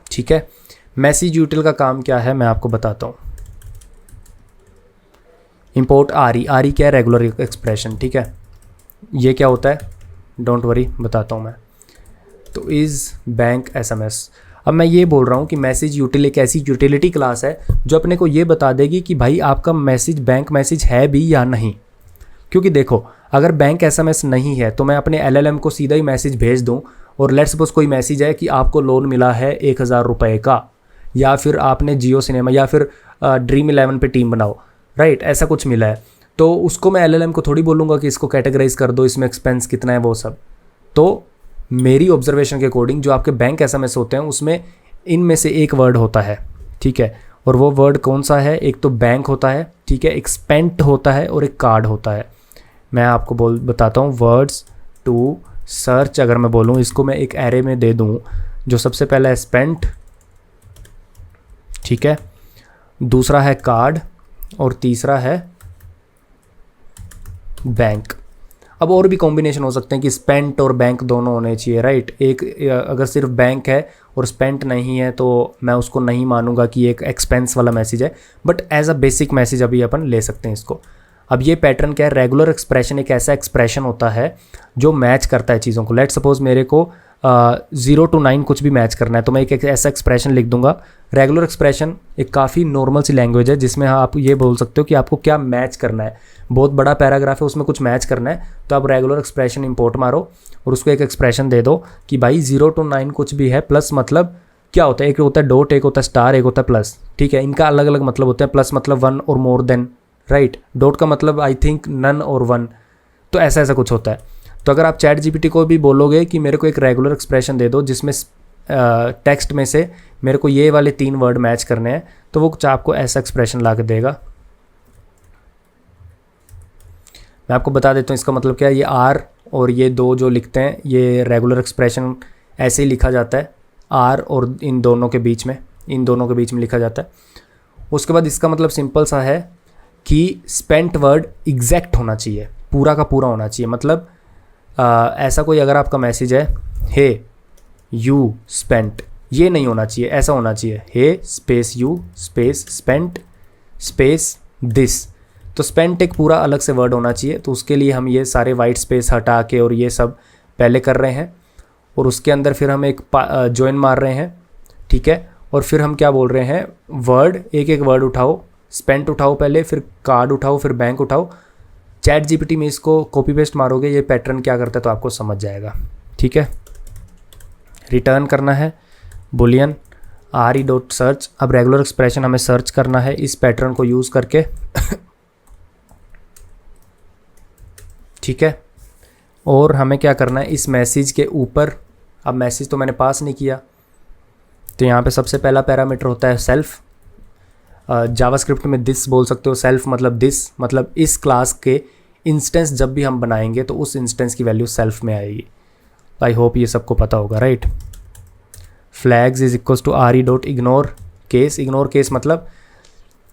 ठीक है, मैसेज यूटिल का काम क्या है मैं आपको बताता हूँ। इंपोर्ट आरई क्या है, रेगुलर एक्सप्रेशन। ठीक है, ये क्या होता है, डोंट वरी बताता हूँ मैं। तो इज़ बैंक SMS। अब मैं ये बोल रहा हूँ कि मैसेज यूटिल एक ऐसी यूटिलिटी क्लास है जो अपने को ये बता देगी कि भाई आपका मैसेज बैंक मैसेज है भी या नहीं। क्योंकि देखो, अगर बैंक SMS नहीं है तो मैं अपने LLM को सीधा ही मैसेज भेज दूँ, और लेट्स सपोज कोई मैसेज है कि आपको लोन मिला है 1000 रुपये का, या फिर आपने जियो सिनेमा या फिर ड्रीम 11 पे टीम बनाओ, राइट, ऐसा कुछ मिला है, तो उसको मैं LLM को थोड़ी बोलूँगा कि इसको कैटेगराइज कर दो, इसमें एक्सपेंस कितना है वो सब। तो मेरी ऑब्जर्वेशन के अकॉर्डिंग जो आपके बैंक SMS होते हैं उसमें इनमें से एक वर्ड होता है। ठीक है, और वो वर्ड कौन सा है, एक तो बैंक होता है, ठीक है, एक स्पेंट होता है और एक कार्ड होता है। मैं आपको बताता हूँ, वर्ड्स टू सर्च अगर मैं बोलूँ, इसको मैं एक एरे में दे दूँ, जो सबसे पहला है स्पेंट, ठीक है, दूसरा है कार्ड और तीसरा है बैंक। अब और भी कॉम्बिनेशन हो सकते हैं कि स्पेंट और बैंक दोनों होने चाहिए, राइट। एक अगर सिर्फ बैंक है और स्पेंट नहीं है तो मैं उसको नहीं मानूंगा कि एक एक्सपेंस वाला मैसेज है, but as a basic message अभी अपन ले सकते हैं इसको। अब ये पैटर्न क्या है, रेगुलर एक्सप्रेशन एक ऐसा एक्सप्रेशन होता है जो मैच करता है चीज़ों को। लेट सपोज मेरे को 0 to 9 कुछ भी मैच करना है, तो मैं एक ऐसा एक्सप्रेशन लिख दूंगा। रेगुलर एक्सप्रेशन एक काफ़ी नॉर्मल सी लैंग्वेज है जिसमें आप ये बोल सकते हो कि आपको क्या मैच करना है। बहुत बड़ा पैराग्राफ है, उसमें कुछ मैच करना है, तो आप रेगुलर एक्सप्रेशन इंपोर्ट मारो और उसको एक एक्सप्रेशन दे दो कि भाई 0 to 9 कुछ भी है, प्लस मतलब क्या होता है, एक होता है डॉट, एक होता है स्टार, एक होता है प्लस, ठीक है। इनका अलग अलग मतलब होता है। प्लस मतलब 1 और मोर देन, राइट। डॉट का मतलब आई थिंक नन और 1, तो ऐसा ऐसा कुछ होता है। तो अगर आप ChatGPT को भी बोलोगे कि मेरे को एक रेगुलर एक्सप्रेशन दे दो जिसमें टेक्स्ट में से मेरे को ये वाले 3 वर्ड मैच करने हैं, तो वो कुछ आपको ऐसा एक्सप्रेशन ला के देगा। मैं आपको बता देता हूँ इसका मतलब क्या है। ये आर और ये 2 जो लिखते हैं, ये रेगुलर एक्सप्रेशन ऐसे ही लिखा जाता है, आर और इन दोनों के बीच में लिखा जाता है। उसके बाद इसका मतलब सिंपल सा है कि स्पेंट वर्ड एग्जैक्ट होना चाहिए, पूरा का पूरा होना चाहिए। मतलब ऐसा कोई अगर आपका मैसेज है हे यू स्पेंट, ये नहीं होना चाहिए, ऐसा होना चाहिए hey space you space spent space this. तो स्पेंट एक पूरा अलग से वर्ड होना चाहिए। तो उसके लिए हम ये सारे वाइट स्पेस हटा के और ये सब पहले कर रहे हैं, और उसके अंदर फिर हम एक जॉइन मार रहे हैं, ठीक है। और फिर हम क्या बोल रहे हैं, वर्ड एक एक वर्ड उठाओ, स्पेंट उठाओ पहले, फिर कार्ड उठाओ, फिर बैंक उठाओ। ChatGPT में इसको कॉपी पेस्ट मारोगे, ये पैटर्न क्या करता है तो आपको समझ जाएगा, ठीक है। रिटर्न करना है बुलियन re.search। अब रेगुलर एक्सप्रेशन हमें सर्च करना है इस पैटर्न को यूज़ करके ठीक है। और हमें क्या करना है, इस मैसेज के ऊपर, अब मैसेज तो मैंने पास नहीं किया, तो यहाँ पे सबसे पहला पैरामीटर होता है सेल्फ। जावास्क्रिप्ट में दिस बोल सकते हो, सेल्फ मतलब दिस, मतलब इस क्लास के इंस्टेंस जब भी हम बनाएंगे तो उस इंस्टेंस की वैल्यू सेल्फ में आएगी। आई होप ये सबको पता होगा, right. Flags is equals to R E dot ignore case. Ignore case मतलब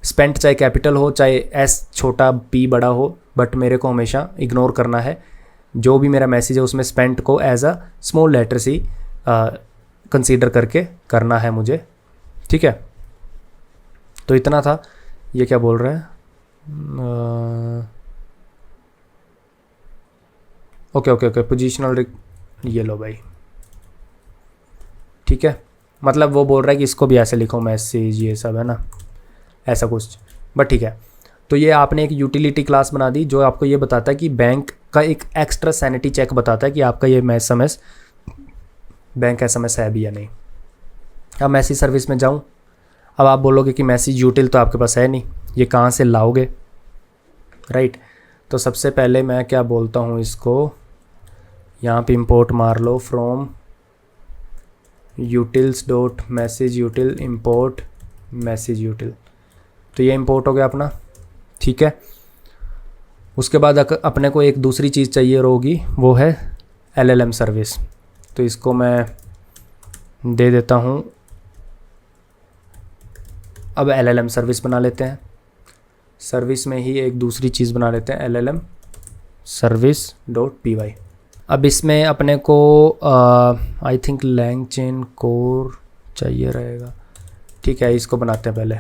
स्पेंट चाहे कैपिटल हो चाहे एस छोटा पी बड़ा हो, बट मेरे को हमेशा इग्नोर करना है। जो भी मेरा मैसेज है उसमें स्पेंट को as a small letter C consider करके करना है मुझे, ठीक है। तो इतना था। ये क्या बोल रहा है, ओके ओके ओके पोजिशनल, ये लो भाई, ठीक है। मतलब वो बोल रहा है कि इसको भी ऐसे लिखो मैसेज, ये सब है ना, ऐसा कुछ, बट ठीक है। तो ये आपने एक यूटिलिटी क्लास बना दी जो आपको ये बताता है कि बैंक का एक एक्स्ट्रा सैनिटी चेक बताता है कि आपका ये SMS बैंक SMS है भी या नहीं। अब मैसेज सर्विस में जाऊँ, अब आप बोलोगे कि मैसेज यूटिल तो आपके पास है नहीं, ये कहाँ से लाओगे, राइट। तो सबसे पहले मैं क्या बोलता हूँ इसको, यहाँ पे इंपोर्ट मार लो from utils dot message util import message util. तो ये इंपोर्ट हो गया अपना, ठीक है। उसके बाद अपने को एक दूसरी चीज़ चाहिए होगी, वो है LLM सर्विस। तो इसको मैं दे देता हूँ, अब LLM सर्विस बना लेते हैं। सर्विस में ही एक दूसरी चीज़ बना लेते हैं, LLM सर्विस डॉट py। अब इसमें अपने को आई थिंक LangChain कोर चाहिए रहेगा, ठीक है। इसको बनाते हैं पहले,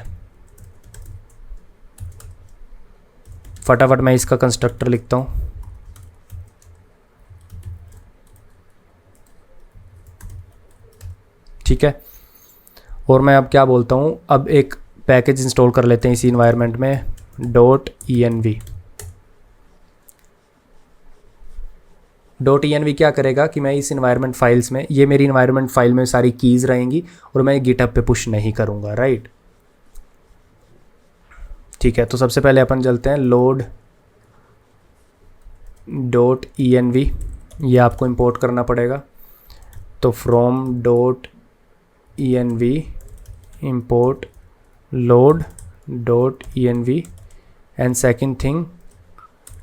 फटाफट मैं इसका कंस्ट्रक्टर लिखता हूँ। ठीक है, और मैं अब क्या बोलता हूँ, अब एक पैकेज इंस्टॉल कर लेते हैं इसी इन्वायरमेंट में, .env। .env क्या करेगा कि मैं इस इन्वायरमेंट फाइल्स में, ये मेरी इन्वायरमेंट फाइल में सारी कीज़ रहेंगी और मैं गिटहब पे पुश नहीं करूँगा, राइट। ठीक है, तो सबसे पहले अपन चलते हैं लोड .env, ये आपको इंपोर्ट करना पड़ेगा। तो from .env import load .env and second thing,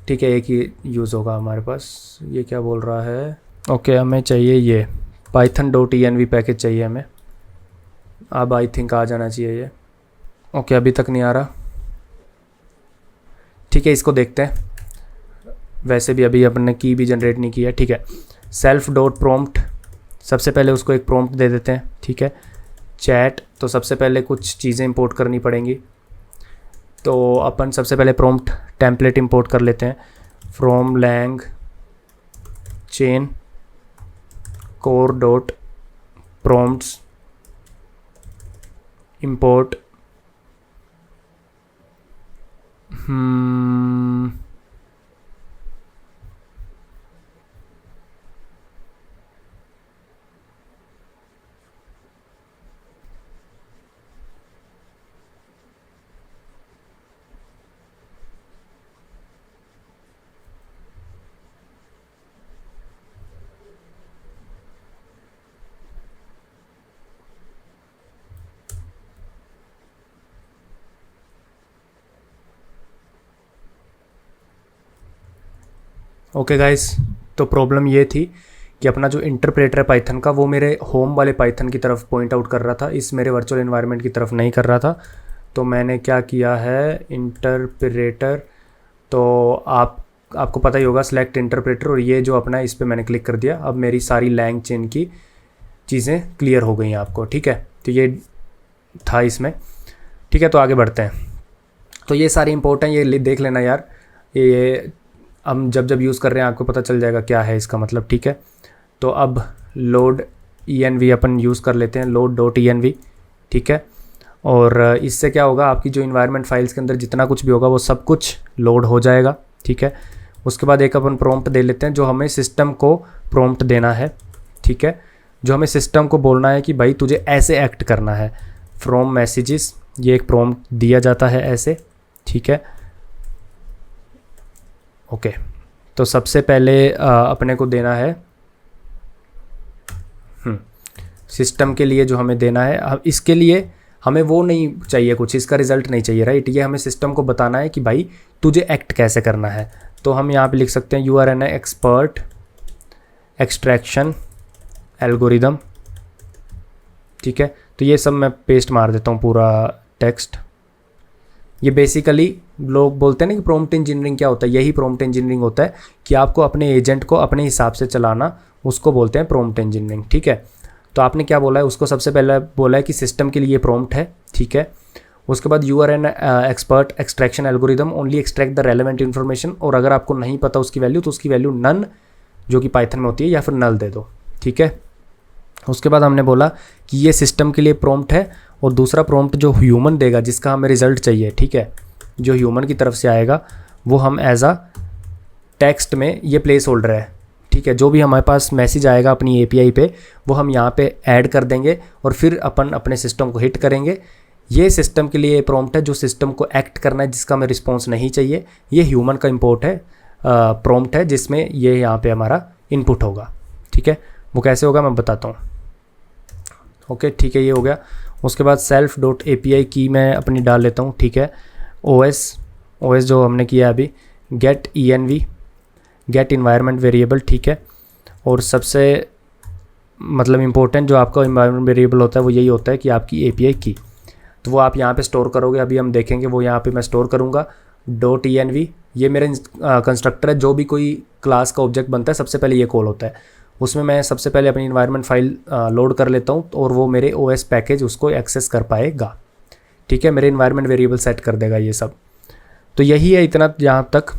ठीक है, एक ही यूज़ होगा हमारे पास। ये क्या बोल रहा है, ओके हमें चाहिए ये python .env पैकेज चाहिए हमें। अब आई थिंक आ जाना चाहिए ये, ओके अभी तक नहीं आ रहा, ठीक है। इसको देखते हैं, वैसे भी अभी अपन ने की भी जनरेट नहीं किया, ठीक है। सेल्फ डॉट प्रॉम्प्ट, सबसे पहले उसको एक प्रॉम्प्ट दे देते हैं, ठीक है। चैट, तो सबसे पहले कुछ चीज़ें इंपोर्ट करनी पड़ेंगी, तो अपन सबसे पहले प्रॉम्प्ट टेम्पलेट इंपोर्ट कर लेते हैं। From LangChain core dot prompts import okay guys, तो प्रॉब्लम ये थी कि अपना जो इंटरप्रेटर है पाइथन का, वो मेरे होम वाले पाइथन की तरफ पॉइंट आउट कर रहा था, इस मेरे वर्चुअल एनवायरनमेंट की तरफ नहीं कर रहा था। तो मैंने क्या किया है, इंटरप्रेटर, तो आपको पता ही होगा सेलेक्ट इंटरप्रेटर, और ये जो अपना है इस पर मैंने क्लिक कर दिया। अब मेरी सारी LangChain की चीज़ें क्लियर हो गई हैं आपको, ठीक है। तो ये था इसमें, ठीक है। तो आगे बढ़ते हैं। तो ये सारी इंपॉर्टेंट, ये देख लेना यार, ये हम जब यूज़ कर रहे हैं आपको पता चल जाएगा क्या है इसका मतलब, ठीक है। तो अब लोड env अपन यूज़ कर लेते हैं, load.env, ठीक है। और इससे क्या होगा, आपकी जो इन्वायरमेंट फाइल्स के अंदर जितना कुछ भी होगा वो सब कुछ लोड हो जाएगा, ठीक है। उसके बाद एक अपन प्रॉम्प्ट दे लेते हैं, जो हमें सिस्टम को प्रॉम्प्ट देना है, ठीक है। जो हमें सिस्टम को बोलना है कि भाई तुझे ऐसे एक्ट करना है। फ्रॉम मैसेजेस, ये एक प्रॉम्प्ट दिया जाता है ऐसे, ठीक है। ओके, तो सबसे पहले अपने को देना है सिस्टम के लिए जो हमें देना है। अब इसके लिए हमें वो नहीं चाहिए कुछ, इसका रिज़ल्ट नहीं चाहिए, राइट। ये हमें सिस्टम को बताना है कि भाई तुझे एक्ट कैसे करना है। तो हम यहाँ पे लिख सकते हैं you are an expert extraction algorithm, ठीक है। तो ये सब मैं पेस्ट मार देता हूँ पूरा टेक्स्ट। ये बेसिकली लोग बोलते हैं ना कि प्रॉम्प्ट इंजीनियरिंग क्या होता है, यही प्रॉम्प्ट इंजीनियरिंग होता है कि आपको अपने एजेंट को अपने हिसाब से चलाना, उसको बोलते हैं प्रॉम्प्ट इंजीनियरिंग, ठीक है। तो आपने क्या बोला है, उसको सबसे पहले बोला है कि सिस्टम के लिए प्रॉम्प्ट है, ठीक है। उसके बाद you are an expert extraction algorithm only extract the relevant information, और अगर आपको नहीं पता उसकी वैल्यू तो उसकी वैल्यू नन जो कि पाइथन में होती है या फिर नल दे दो, ठीक है। उसके बाद हमने बोला कि ये सिस्टम के लिए प्रॉम्प्ट है, और दूसरा प्रॉम्प्ट जो ह्यूमन देगा जिसका हमें रिजल्ट चाहिए, ठीक है, जो ह्यूमन की तरफ से आएगा वो हम एज अ टेक्स्ट में ये प्लेस होल्डर है, ठीक है। जो भी हमारे पास मैसेज आएगा अपनी एपीआई पे वो हम यहाँ पे ऐड कर देंगे और फिर अपन अपने सिस्टम को हिट करेंगे। ये सिस्टम के लिए प्रॉम्प्ट है, जो सिस्टम को एक्ट करना है, जिसका हमें रिस्पॉन्स नहीं चाहिए, ये ह्यूमन का इम्पोर्ट है, प्रॉम्प्ट है, जिसमें ये यहाँ पे हमारा इनपुट होगा, ठीक है। वो कैसे होगा मैं बताता हूँ, ओके, ठीक है, ये हो गया। उसके बाद सेल्फ डॉट API की मैं अपनी डाल लेता हूँ, ठीक है। OS जो हमने किया अभी, get ENV get environment variable, ठीक है। और सबसे मतलब इम्पोर्टेंट जो आपका इन्वायरमेंट वेरिएबल होता है वो यही होता है कि आपकी API की, तो वो आप यहाँ पे स्टोर करोगे, अभी हम देखेंगे वो यहाँ पे मैं स्टोर करूँगा। .env ये मेरे कंस्ट्रक्टर है, जो भी कोई क्लास का ऑब्जेक्ट बनता है सबसे पहले ये कॉल होता है, उसमें मैं सबसे पहले अपनी इन्वायरमेंट फाइल लोड कर लेता हूँ और वो मेरे OS पैकेज उसको एक्सेस कर पाएगा, ठीक है। मेरे इन्वायरमेंट वेरिएबल सेट कर देगा ये सब। तो यही है इतना यहाँ तक।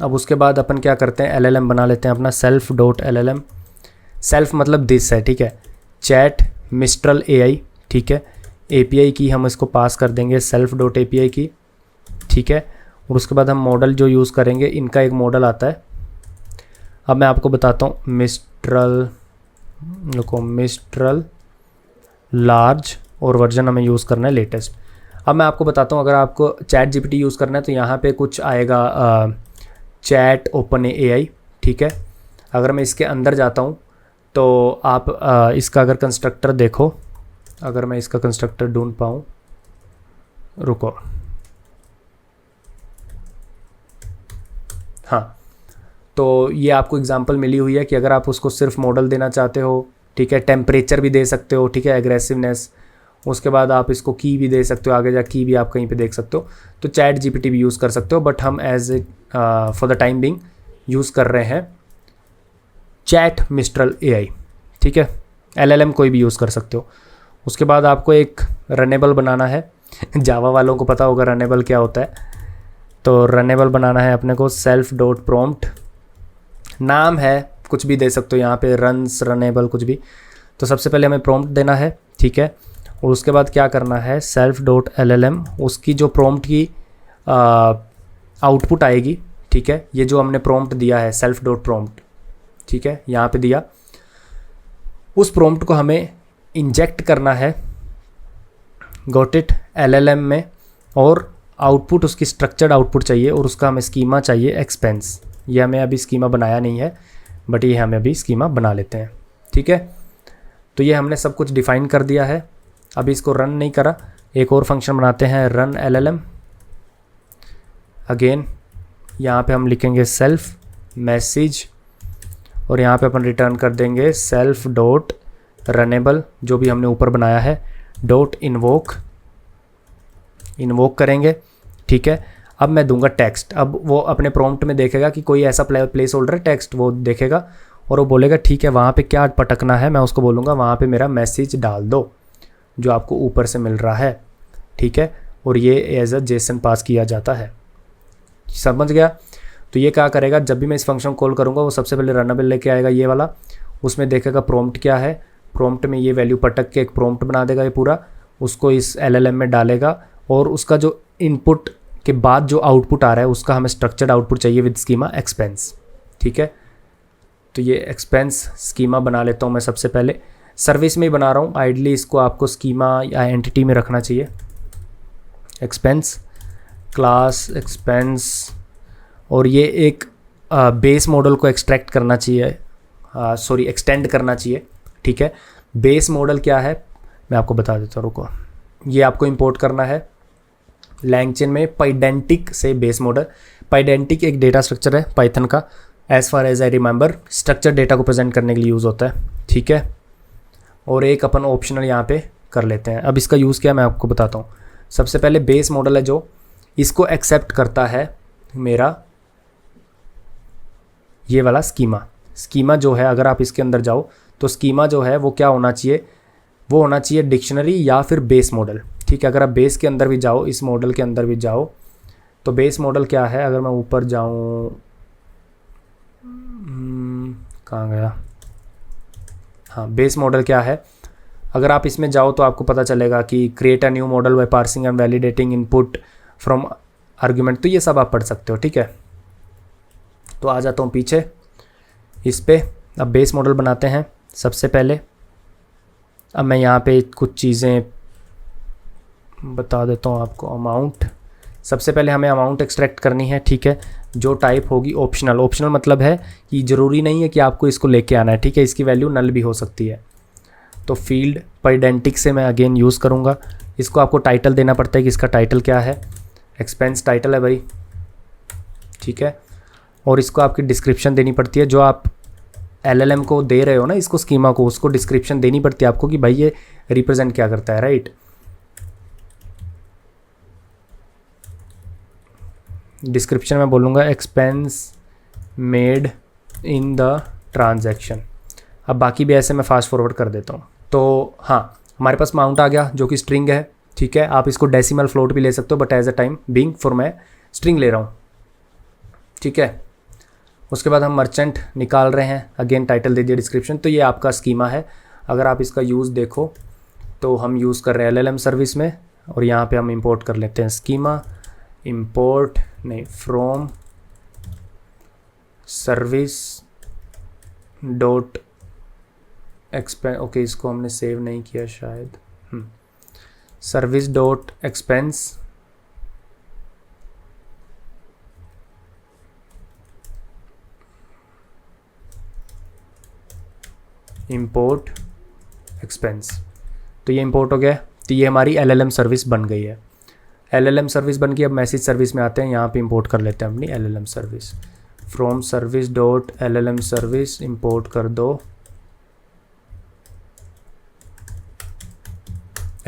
अब उसके बाद अपन क्या करते हैं, LLM बना लेते हैं अपना, सेल्फ डॉट LLM। सेल्फ मतलब दिस है, ठीक है। चैट मिस्ट्रल AI, ठीक है। API की हम इसको पास कर देंगे सेल्फ डॉट API की, ठीक है। और उसके बाद हम मॉडल जो यूज़ करेंगे, इनका एक मॉडल आता है, अब मैं आपको बताता हूँ, मिस्ट्रल लार्ज, और वर्जन हमें यूज़ करना है लेटेस्ट। अब मैं आपको बताता हूँ, अगर आपको चैट GPT यूज़ करना है तो यहाँ पे कुछ आएगा चैट ओपन AI, ठीक है। अगर मैं इसके अंदर जाता हूँ तो आप इसका अगर कंस्ट्रक्टर देखो, अगर मैं इसका कंस्ट्रक्टर ढूंढ पाऊँ, रुको, हाँ, तो ये आपको एग्जांपल मिली हुई है कि अगर आप उसको सिर्फ मॉडल देना चाहते हो, ठीक है, टेम्परेचर भी दे सकते हो, ठीक है, एग्रेसिवनेस, उसके बाद आप इसको की भी दे सकते हो, आगे जा की भी आप कहीं पे देख सकते हो, तो चैट GPT भी यूज़ कर सकते हो, बट हम as a for the time being use कर रहे हैं चैट मिस्ट्रल AI, ठीक है। LLM कोई भी यूज़ कर सकते हो। उसके बाद आपको एक रनेबल बनाना है जावा वालों को पता होगा रनेबल क्या होता है। तो रनेबल बनाना है अपने को, सेल्फ डॉट प्रॉम्प्ट, नाम है कुछ भी दे सकते हो यहाँ पे, रन्स रनेबल कुछ भी। तो सबसे पहले हमें प्रॉम्प्ट देना है, ठीक है। और उसके बाद क्या करना है, सेल्फ डॉट LLM, उसकी जो प्रॉम्प्ट की आउटपुट आएगी, ठीक है, ये जो हमने प्रॉम्प्ट दिया है सेल्फ डॉट प्रॉम्प्ट, ठीक है, यहाँ पे दिया, उस प्रॉम्प्ट को हमें इंजेक्ट करना है गॉट इट LLM में, और आउटपुट उसकी स्ट्रक्चर्ड आउटपुट चाहिए, और उसका हमें स्कीमा चाहिए एक्सपेंस। ये हमें अभी स्कीमा बनाया नहीं है, बट ये हमें अभी स्कीमा बना लेते हैं, ठीक है। तो ये हमने सब कुछ डिफ़ाइन कर दिया है, अभी इसको रन नहीं करा। एक और फंक्शन बनाते हैं, रन LLM। अगेन यहाँ पे हम लिखेंगे सेल्फ मैसेज, और यहाँ पे अपन रिटर्न कर देंगे सेल्फ डॉट रनेबल, जो भी हमने ऊपर बनाया है, डॉट इन्वोक करेंगे, ठीक है। अब मैं दूंगा टेक्स्ट, अब वो अपने प्रॉम्प्ट में देखेगा कि कोई ऐसा प्लेस होल्डर है टेक्स्ट, वो देखेगा और वो बोलेगा ठीक है वहाँ पे क्या पटकना है, मैं उसको बोलूँगा वहाँ पे मेरा मैसेज डाल दो जो आपको ऊपर से मिल रहा है, ठीक है। और ये एज अ जेसन पास किया जाता है, समझ गया। तो ये क्या करेगा, जब भी मैं इस फंक्शन कॉल करूँगा वो सबसे पहले रनेबल लेके आएगा ये वाला, उसमें देखेगा प्रॉम्प्ट क्या है, प्रॉम्प्ट में ये वैल्यू पटक के एक प्रॉम्प्ट बना देगा ये पूरा, उसको इस LLM में डालेगा, और उसका जो इनपुट के बाद जो आउटपुट आ रहा है उसका हमें स्ट्रक्चर्ड आउटपुट चाहिए विद स्कीमा एक्सपेंस, ठीक है। तो ये एक्सपेंस स्कीमा बना लेता हूँ मैं सबसे पहले, सर्विस में ही बना रहा हूँ, आइडली इसको आपको स्कीमा या एंटिटी में रखना चाहिए। एक्सपेंस क्लास एक्सपेंस, और ये एक बेस मॉडल को एक्सट्रैक्ट करना चाहिए, एक्सटेंड करना चाहिए, ठीक है। बेस मॉडल क्या है मैं आपको बता देता हूँ, रुको। ये आपको इंपोर्ट करना है लैंगचेन में, पाइडेंटिक से बेस मॉडल। पाइडेंटिक एक डेटा स्ट्रक्चर है पाइथन का, as far as I remember structure data को प्रेजेंट करने के लिए यूज़ होता है, ठीक है। और एक अपन ऑप्शनल यहाँ पे कर लेते हैं। अब इसका यूज़ क्या मैं आपको बताता हूँ। सबसे पहले बेस मॉडल है जो इसको एक्सेप्ट करता है मेरा ये वाला स्कीमा जो है, अगर आप इसके अंदर जाओ तो स्कीमा जो है वो क्या होना चाहिए, वो होना चाहिए डिक्शनरी या फिर बेस मॉडल, ठीक है। अगर आप बेस के अंदर भी जाओ, इस मॉडल के अंदर भी जाओ, तो बेस मॉडल क्या है, अगर मैं ऊपर जाऊँ, कहाँ गया, हाँ बेस मॉडल क्या है, अगर आप इसमें जाओ तो आपको पता चलेगा कि create a new model by parsing and validating input from argument, तो ये सब आप पढ़ सकते हो, ठीक है। तो आ जाता हूँ पीछे इस पे। अब बेस मॉडल बनाते हैं सबसे पहले। अब मैं यहाँ पे कुछ चीज़ें बता देता हूँ आपको। अमाउंट, सबसे पहले हमें अमाउंट एक्सट्रैक्ट करनी है, ठीक है, जो टाइप होगी ऑप्शनल। ऑप्शनल मतलब है कि ज़रूरी नहीं है कि आपको इसको लेके आना है, ठीक है, इसकी वैल्यू नल भी हो सकती है। तो फील्ड पेडेंटिक से मैं अगेन यूज़ करूँगा। इसको आपको टाइटल देना पड़ता है कि इसका टाइटल क्या है, एक्सपेंस टाइटल है भाई, ठीक है। और इसको आपकी डिस्क्रिप्शन देनी पड़ती है, जो आप LLM को दे रहे हो ना, इसको स्कीमा को, उसको डिस्क्रिप्शन देनी पड़ती है आपको कि भाई ये रिप्रेजेंट क्या करता है, राइट। डिस्क्रिप्शन में बोलूँगा expense made in the transaction. अब बाकी भी ऐसे मैं फास्ट फॉरवर्ड कर देता हूँ। तो हाँ, हमारे पास अमाउंट आ गया जो कि स्ट्रिंग है, ठीक है। आप इसको डेसिमल फ्लोट भी ले सकते हो, but as a time being for मैं स्ट्रिंग ले रहा हूँ, ठीक है। उसके बाद हम मर्चेंट निकाल रहे हैं, अगेन टाइटल दे दिया, डिस्क्रिप्शन। तो ये आपका स्कीमा है। अगर आप इसका यूज़ देखो तो हम यूज़ कर रहे हैं LLM सर्विस में, और यहाँ पे हम इंपोर्ट कर लेते हैं स्कीमा, इंपोर्ट नहीं, from service dot expense, okay इसको हमने सेव नहीं किया शायद, service dot expense import expense. तो ये इंपोर्ट हो गया। तो ये हमारी LLM सर्विस बन गई है। LLM सर्विस बन गई। अब मैसेज सर्विस में आते हैं, यहाँ पे इंपोर्ट कर लेते हैं अपनी LLM service. From service dot LLM service import कर दो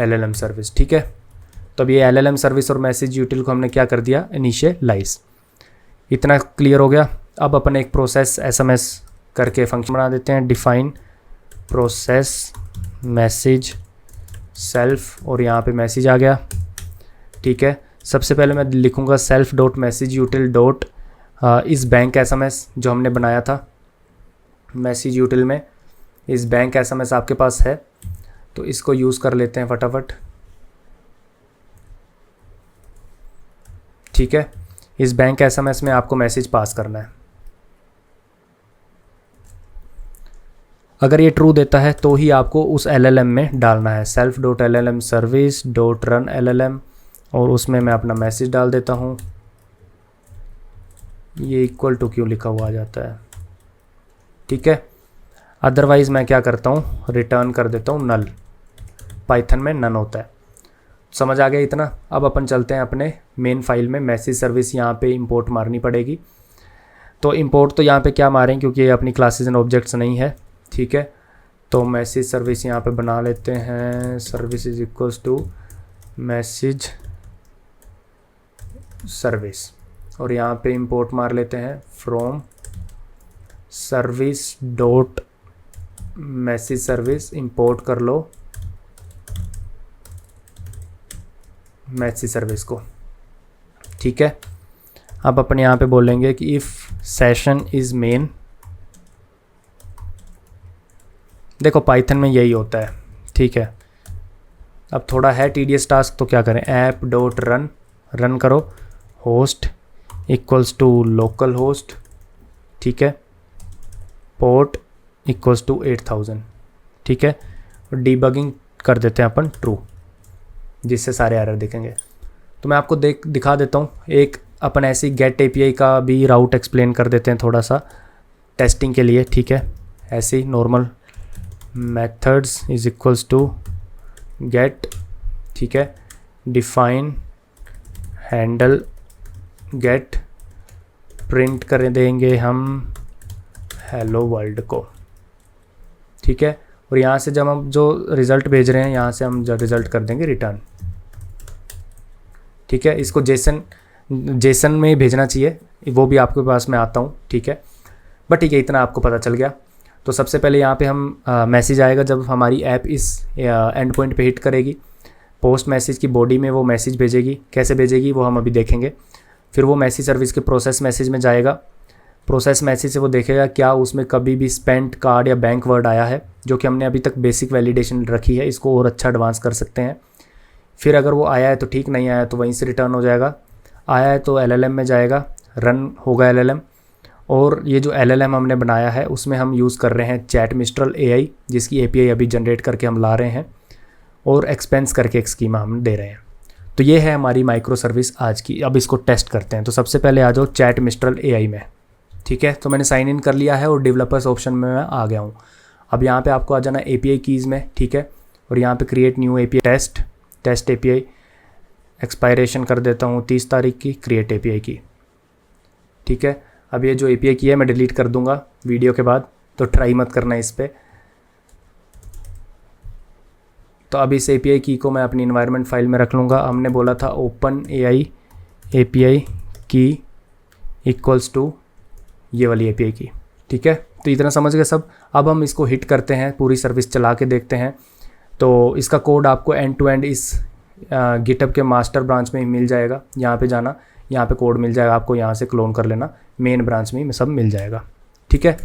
LLM सर्विस, ठीक है। तो अब ये LLM सर्विस और मैसेज यूटिल को हमने क्या कर दिया, इनिशियलाइज। इतना क्लियर हो गया। अब अपन एक प्रोसेस SMS करके फंक्शन बना देते हैं, डिफाइन प्रोसेस मैसेज सेल्फ, और यहाँ पे मैसेज आ गया, ठीक है। सबसे पहले मैं लिखूँगा सेल्फ डॉट मैसेज यूटिल डॉट इस बैंक SMS जो हमने बनाया था मैसेज यूटिल में, इस बैंक SMS आपके पास है तो इसको यूज़ कर लेते हैं फटाफट, ठीक है। इस बैंक SMS में आपको मैसेज पास करना है। अगर ये ट्रू देता है तो ही आपको उस LLM में डालना है, self dot LLM service dot run LLM, और उसमें मैं अपना मैसेज डाल देता हूँ। ये इक्वल टू क्यों लिखा हुआ आ जाता है, ठीक है। अदरवाइज़ मैं क्या करता हूँ, रिटर्न कर देता हूँ नल। पाइथन में नन होता है। समझ आ गया इतना। अब अपन चलते हैं अपने मेन फाइल में। मैसेज सर्विस यहाँ पे इंपोर्ट मारनी पड़ेगी। तो इंपोर्ट तो यहाँ पे क्या मारें, क्योंकि ये अपनी क्लासेस एंड ऑब्जेक्ट्स नहीं है, ठीक है। तो मैसेज सर्विस यहाँ पे बना लेते हैं, service is equals to message service, और यहाँ पे इंपोर्ट मार लेते हैं from service dot message service, import कर लो मैसेज सर्विस को, ठीक है। अब अपन यहाँ पे बोलेंगे कि इफ़ सेशन इज़ मेन, देखो पाइथन में यही होता है, ठीक है। अब थोड़ा है टीडियस टास्क, तो क्या करें, ऐप डॉट रन करो, host equals to local host, ठीक है, पोर्ट इक्वल्स टू 8000, ठीक है। और डीबगिंग कर देते हैं अपन ट्रू, जिससे सारे एरर दिखेंगे। तो मैं आपको दिखा देता हूँ। एक अपन ऐसी गेट API का भी राउट एक्सप्लेन कर देते हैं थोड़ा सा टेस्टिंग के लिए, ठीक है। ऐसे ही normal methods is equals to get, ठीक है, डिफाइन हैंडल गेट, प्रिंट कर देंगे हम हेलो वर्ल्ड को, ठीक है। और यहाँ से जब हम जो रिज़ल्ट भेज रहे हैं यहाँ से हम जो रिज़ल्ट कर देंगे रिटर्न, ठीक है। इसको जेसन में भेजना चाहिए, वो भी आपके पास मैं आता हूँ, ठीक है। बट ठीक है, इतना आपको पता चल गया। तो सबसे पहले यहाँ पे हम मैसेज आएगा जब हमारी ऐप इस एंड पॉइंट पे हिट करेगी। पोस्ट मैसेज की बॉडी में वो मैसेज भेजेगी, कैसे भेजेगी वो हम अभी देखेंगे। फिर वो मैसेज सर्विस के प्रोसेस मैसेज में जाएगा। प्रोसेस मैसेज से वो देखेगा क्या उसमें कभी भी स्पेंट कार्ड या बैंक वर्ड आया है, जो कि हमने अभी तक बेसिक वैलिडेशन रखी है, इसको और अच्छा एडवांस कर सकते हैं। फिर अगर वो आया है तो ठीक, नहीं आया तो वहीं से रिटर्न हो जाएगा। आया है तो LLM में जाएगा, रन होगा LLM। और ये जो LLM हमने बनाया है उसमें हम यूज़ कर रहे हैं चैट मिस्ट्रल AI, जिसकी API अभी जनरेट करके हम ला रहे हैं, और एक्सपेंस करके एक स्कीमा हम दे रहे हैं। तो ये है हमारी माइक्रो सर्विस आज की। अब इसको टेस्ट करते हैं। तो सबसे पहले आ जाओ चैट मिस्ट्रल AI में, ठीक है। तो मैंने साइन इन कर लिया है और डेवलपर्स ऑप्शन में मैं आ गया हूँ। अब यहाँ पे आपको आ जाना API कीज़ में, ठीक है। और यहाँ पे create new API test API, expiration कर देता हूँ 30 तारीख की, क्रिएट API की, ठीक है। अब ये जो API की है मैं डिलीट कर दूंगा वीडियो के बाद, तो ट्राई मत करना इस पर। तो अब इस API की को मैं अपनी इन्वायरमेंट फाइल में रख लूँगा। हमने बोला था ओपन AI API की इक्वल्स टू ये वाली API की, ठीक है। तो इतना समझ गए सब। अब हम इसको हिट करते हैं, पूरी सर्विस चला के देखते हैं। तो इसका कोड आपको एंड टू एंड इस गिटहब के मास्टर ब्रांच में ही मिल जाएगा। यहाँ पे जाना, यहाँ पे कोड मिल जाएगा आपको, यहाँ से क्लोन कर लेना, मेन ब्रांच में ही सब मिल जाएगा, ठीक है।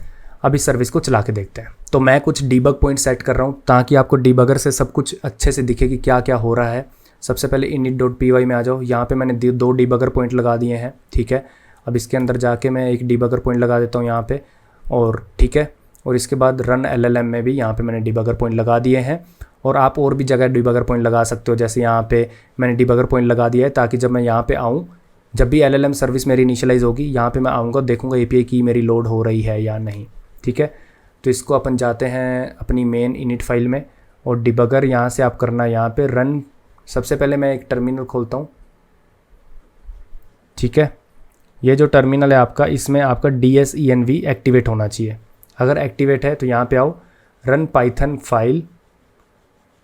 अब इस सर्विस को चला के देखते हैं। तो मैं कुछ डीबग पॉइंट सेट कर रहा हूँ ताकि आपको डीबगर से सब कुछ अच्छे से दिखे कि क्या क्या हो रहा है। सबसे पहले init.py में आ जाओ। यहाँ पे मैंने 2 डीबगर पॉइंट लगा दिए हैं, ठीक है। अब इसके अंदर जाके मैं एक डीबगर पॉइंट लगा देता हूँ यहाँ पे, और ठीक है। और इसके बाद रन LLM में भी यहाँ पे मैंने डीबगर पॉइंट लगा दिए हैं। और आप और भी जगह डीबगर पॉइंट लगा सकते हो, जैसे यहाँ पे मैंने डीबगर पॉइंट लगा दिया है ताकि जब मैं यहाँ पे आऊँ, जब भी LLM सर्विस मेरी इनिशियलाइज़ होगी, यहाँ पे मैं आऊँगा, देखूँगा API की मेरी लोड हो रही है या नहीं, ठीक है। तो इसको अपन जाते हैं अपनी मेन इनिट फाइल में, और डिबगर यहाँ से आप करना यहाँ पे रन। सबसे पहले मैं एक टर्मिनल खोलता हूँ, ठीक है। ये जो टर्मिनल है आपका, इसमें आपका DSENV एक्टिवेट होना चाहिए। अगर एक्टिवेट है तो यहाँ पे आओ, run Python file,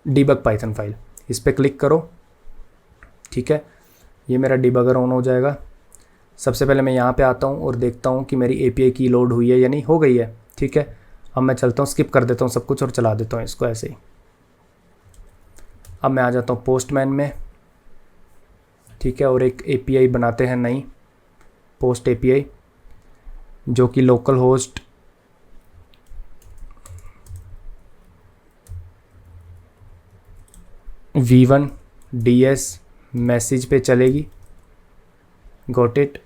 debug Python file, इस पर क्लिक करो, ठीक है। ये मेरा डिबगर ऑन हो जाएगा। सबसे पहले मैं यहाँ पे आता हूँ और देखता हूँ कि मेरी API की लोड हुई है या नहीं, हो गई है, ठीक है। अब मैं चलता हूँ, स्किप कर देता हूँ सब कुछ और चला देता हूँ इसको ऐसे ही। अब मैं आ जाता हूँ पोस्टमैन में, ठीक है। और एक API बनाते हैं नई, पोस्ट API, जो कि local host V1 DS message पे चलेगी। Got it.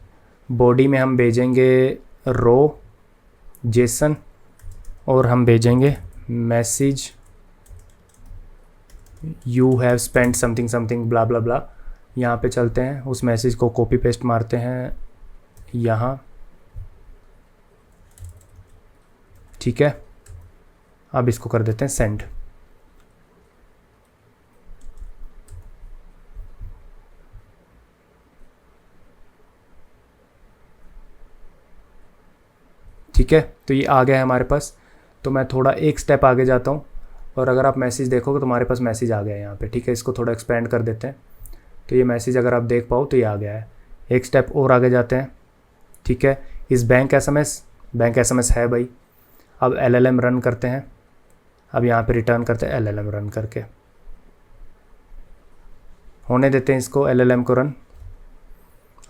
बॉडी में हम भेजेंगे रो जेसन, और हम भेजेंगे message you have spent something something blah blah blah. यहाँ पे चलते हैं, उस मैसेज को कॉपी पेस्ट मारते हैं यहाँ, ठीक है। अब इसको कर देते हैं सेंड। ठीक है, तो ये आ गया है हमारे पास। तो मैं थोड़ा एक स्टेप आगे जाता हूँ, और अगर आप मैसेज देखोगे तो हमारे पास मैसेज आ गया है यहाँ पे, ठीक है। इसको थोड़ा एक्सपेंड कर देते हैं, तो ये मैसेज अगर आप देख पाओ तो ये आ गया है। एक स्टेप और आगे जाते हैं, ठीक है। इस बैंक एसएमएस है भाई। अब LLM रन करते हैं। अब यहाँ पे रिटर्न करते हैं LLM रन करके, होने देते हैं इसको LLM को रन।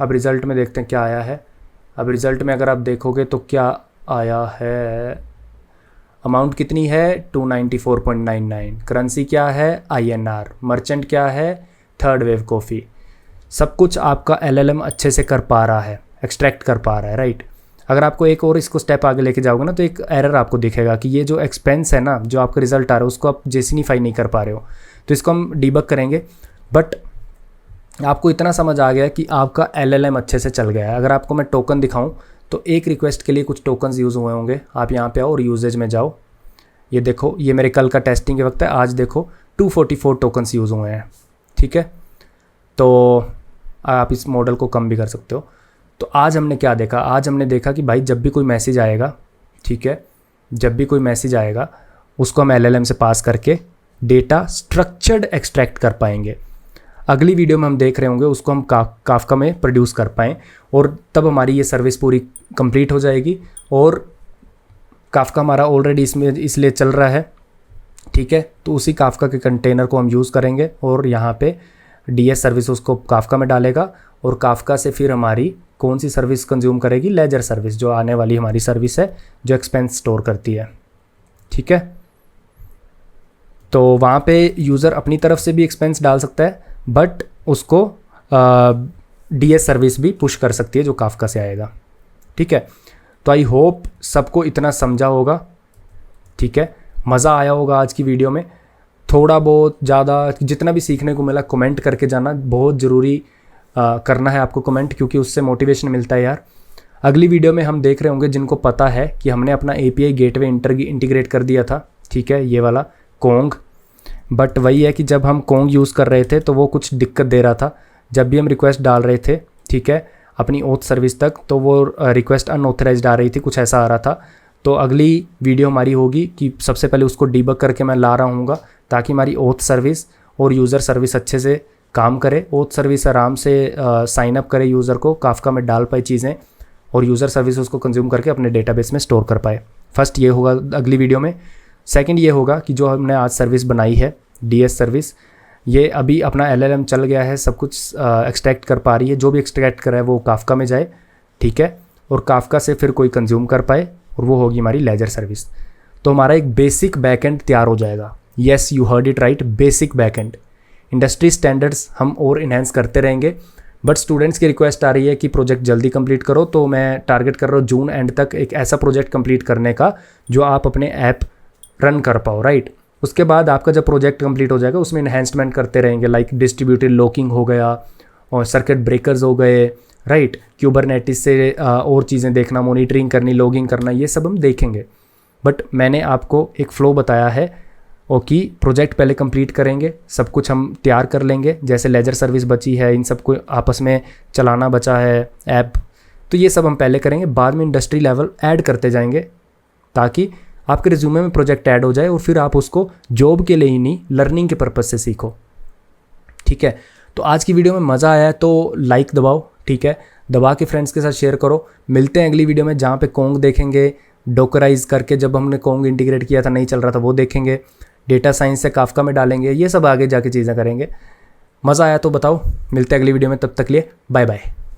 अब रिज़ल्ट में देखते हैं क्या आया है। अब रिज़ल्ट में अगर आप देखोगे तो क्या आया है, अमाउंट कितनी है 294.99, करेंसी क्या है INR, मर्चेंट क्या है थर्ड वेव कॉफ़ी। सब कुछ आपका LLM अच्छे से कर पा रहा है, एक्सट्रैक्ट कर पा रहा है, राइट। अगर आपको एक और इसको स्टेप आगे लेके जाओगे ना, तो एक एरर आपको दिखेगा कि ये जो एक्सपेंस है ना, जो आपका रिजल्ट आ रहा है, उसको आप जेसिनिफाई नहीं कर पा रहे हो। तो इसको हम डीबग करेंगे। बट आपको इतना समझ आ गया कि आपका LLM अच्छे से चल गया है। अगर आपको मैं टोकन दिखाऊं तो एक रिक्वेस्ट के लिए कुछ टोकन्स यूज़ हुए होंगे। आप यहाँ पे आओ और यूजेज में जाओ, ये देखो, ये मेरे कल का टेस्टिंग के वक्त है। आज देखो 244 टोकन्स यूज़ हुए हैं, ठीक है। तो आप इस मॉडल को कम भी कर सकते हो। तो आज हमने क्या देखा, आज हमने देखा कि भाई जब भी कोई मैसेज आएगा, ठीक है। जब भी कोई मैसेज आएगा उसको हम LLM से पास करके डेटा स्ट्रक्चर्ड एक्सट्रैक्ट कर पाएंगे। अगली वीडियो में हम देख रहे होंगे उसको हम काफका में प्रोड्यूस कर पाएँ, और तब हमारी ये सर्विस पूरी कंप्लीट हो जाएगी। और काफका हमारा ऑलरेडी इसमें इसलिए चल रहा है, ठीक है। तो उसी काफका के कंटेनर को हम यूज़ करेंगे और यहाँ पे DS सर्विस उसको काफका में डालेगा, और काफका से फिर हमारी कौन सी सर्विस कंज्यूम करेगी, लेजर सर्विस, जो आने वाली हमारी सर्विस है जो एक्सपेंस स्टोर करती है, ठीक है। तो वहाँ पे यूज़र अपनी तरफ से भी एक्सपेंस डाल सकता है, बट उसको DS सर्विस भी पुश कर सकती है जो काफका से आएगा, ठीक है। तो आई होप सबको इतना समझा होगा, ठीक है। मज़ा आया होगा आज की वीडियो में। थोड़ा बहुत ज़्यादा जितना भी सीखने को मिला कमेंट करके जाना, बहुत ज़रूरी करना है आपको कमेंट, क्योंकि उससे मोटिवेशन मिलता है यार। अगली वीडियो में हम देख रहे होंगे जिनको पता है कि हमने अपना API गेटवे इंटीग्रेट कर दिया था, ठीक है, ये वाला कोंग। बट वही है कि जब हम कोंग यूज़ कर रहे थे तो वो कुछ दिक्कत दे रहा था। जब भी हम रिक्वेस्ट डाल रहे थे, ठीक है, अपनी ओथ सर्विस तक, तो वो रिक्वेस्ट अनऑथराइज्ड आ रही थी, कुछ ऐसा आ रहा था। तो अगली वीडियो हमारी होगी कि सबसे पहले उसको डीबग करके मैं ला रहा हूँगा, ताकि हमारी ओथ सर्विस और यूज़र सर्विस अच्छे से काम करे। ओथ सर्विस आराम से साइन अप करे यूज़र को, काफका में डाल पाए चीज़ें, और यूज़र सर्विस उसको कंज्यूम करके अपने डेटाबेस में स्टोर कर पाए। फर्स्ट ये होगा अगली वीडियो में। सेकंड ये होगा कि जो हमने आज सर्विस बनाई है DS सर्विस, ये अभी अपना LLM चल गया है, सब कुछ एक्सट्रैक्ट कर पा रही है। जो भी एक्सट्रैक्ट कर रहा है वो काफका में जाए, ठीक है, और काफका से फिर कोई कंज्यूम कर पाए, और वो होगी हमारी लेजर सर्विस। तो हमारा एक बेसिक बैकएंड तैयार हो जाएगा। Yes, you heard it right, basic backend. Industry standards हम और इन्हेंस करते रहेंगे, बट स्टूडेंट्स की रिक्वेस्ट आ रही है कि प्रोजेक्ट जल्दी कंप्लीट करो, तो मैं टारगेट कर रहा हूँ जून एंड तक एक ऐसा प्रोजेक्ट कंप्लीट करने का जो आप अपने ऐप रन कर पाओ, राइट। उसके बाद आपका जब प्रोजेक्ट कंप्लीट हो जाएगा उसमें इन्हेंसमेंट करते रहेंगे, लाइक डिस्ट्रीब्यूटेड लॉकिंग हो गया और सर्किट ब्रेकर्स हो गए, राइट। क्यूबरनेटिस से और चीज़ें देखना, मॉनिटरिंग करनी, लॉगिंग करना, ये सब हम देखेंगे। बट मैंने आपको एक फ़्लो बताया है, और कि प्रोजेक्ट पहले कंप्लीट करेंगे, सब कुछ हम तैयार कर लेंगे। जैसे लेजर सर्विस बची है, इन सब को आपस में चलाना बचा है ऐप, तो ये सब हम पहले करेंगे, बाद में इंडस्ट्री लेवल ऐड करते जाएंगे, ताकि आपके रिज्यूमे में प्रोजेक्ट ऐड हो जाए और फिर आप उसको जॉब के लिए ही नहीं, लर्निंग के पर्पज़ से सीखो, ठीक है। तो आज की वीडियो में मज़ा आया तो लाइक दबाओ, ठीक है, दबा के फ्रेंड्स के साथ शेयर करो। मिलते हैं अगली वीडियो में, जहाँ पे कोंग देखेंगे, डोकराइज करके जब हमने कोंग इंटीग्रेट किया था नहीं चल रहा था वो देखेंगे, डेटा साइंस से काफका में डालेंगे, ये सब आगे जाके चीज़ें करेंगे। मज़ा आया तो बताओ। मिलते हैं अगली वीडियो में, तब तक लिए बाय बाय।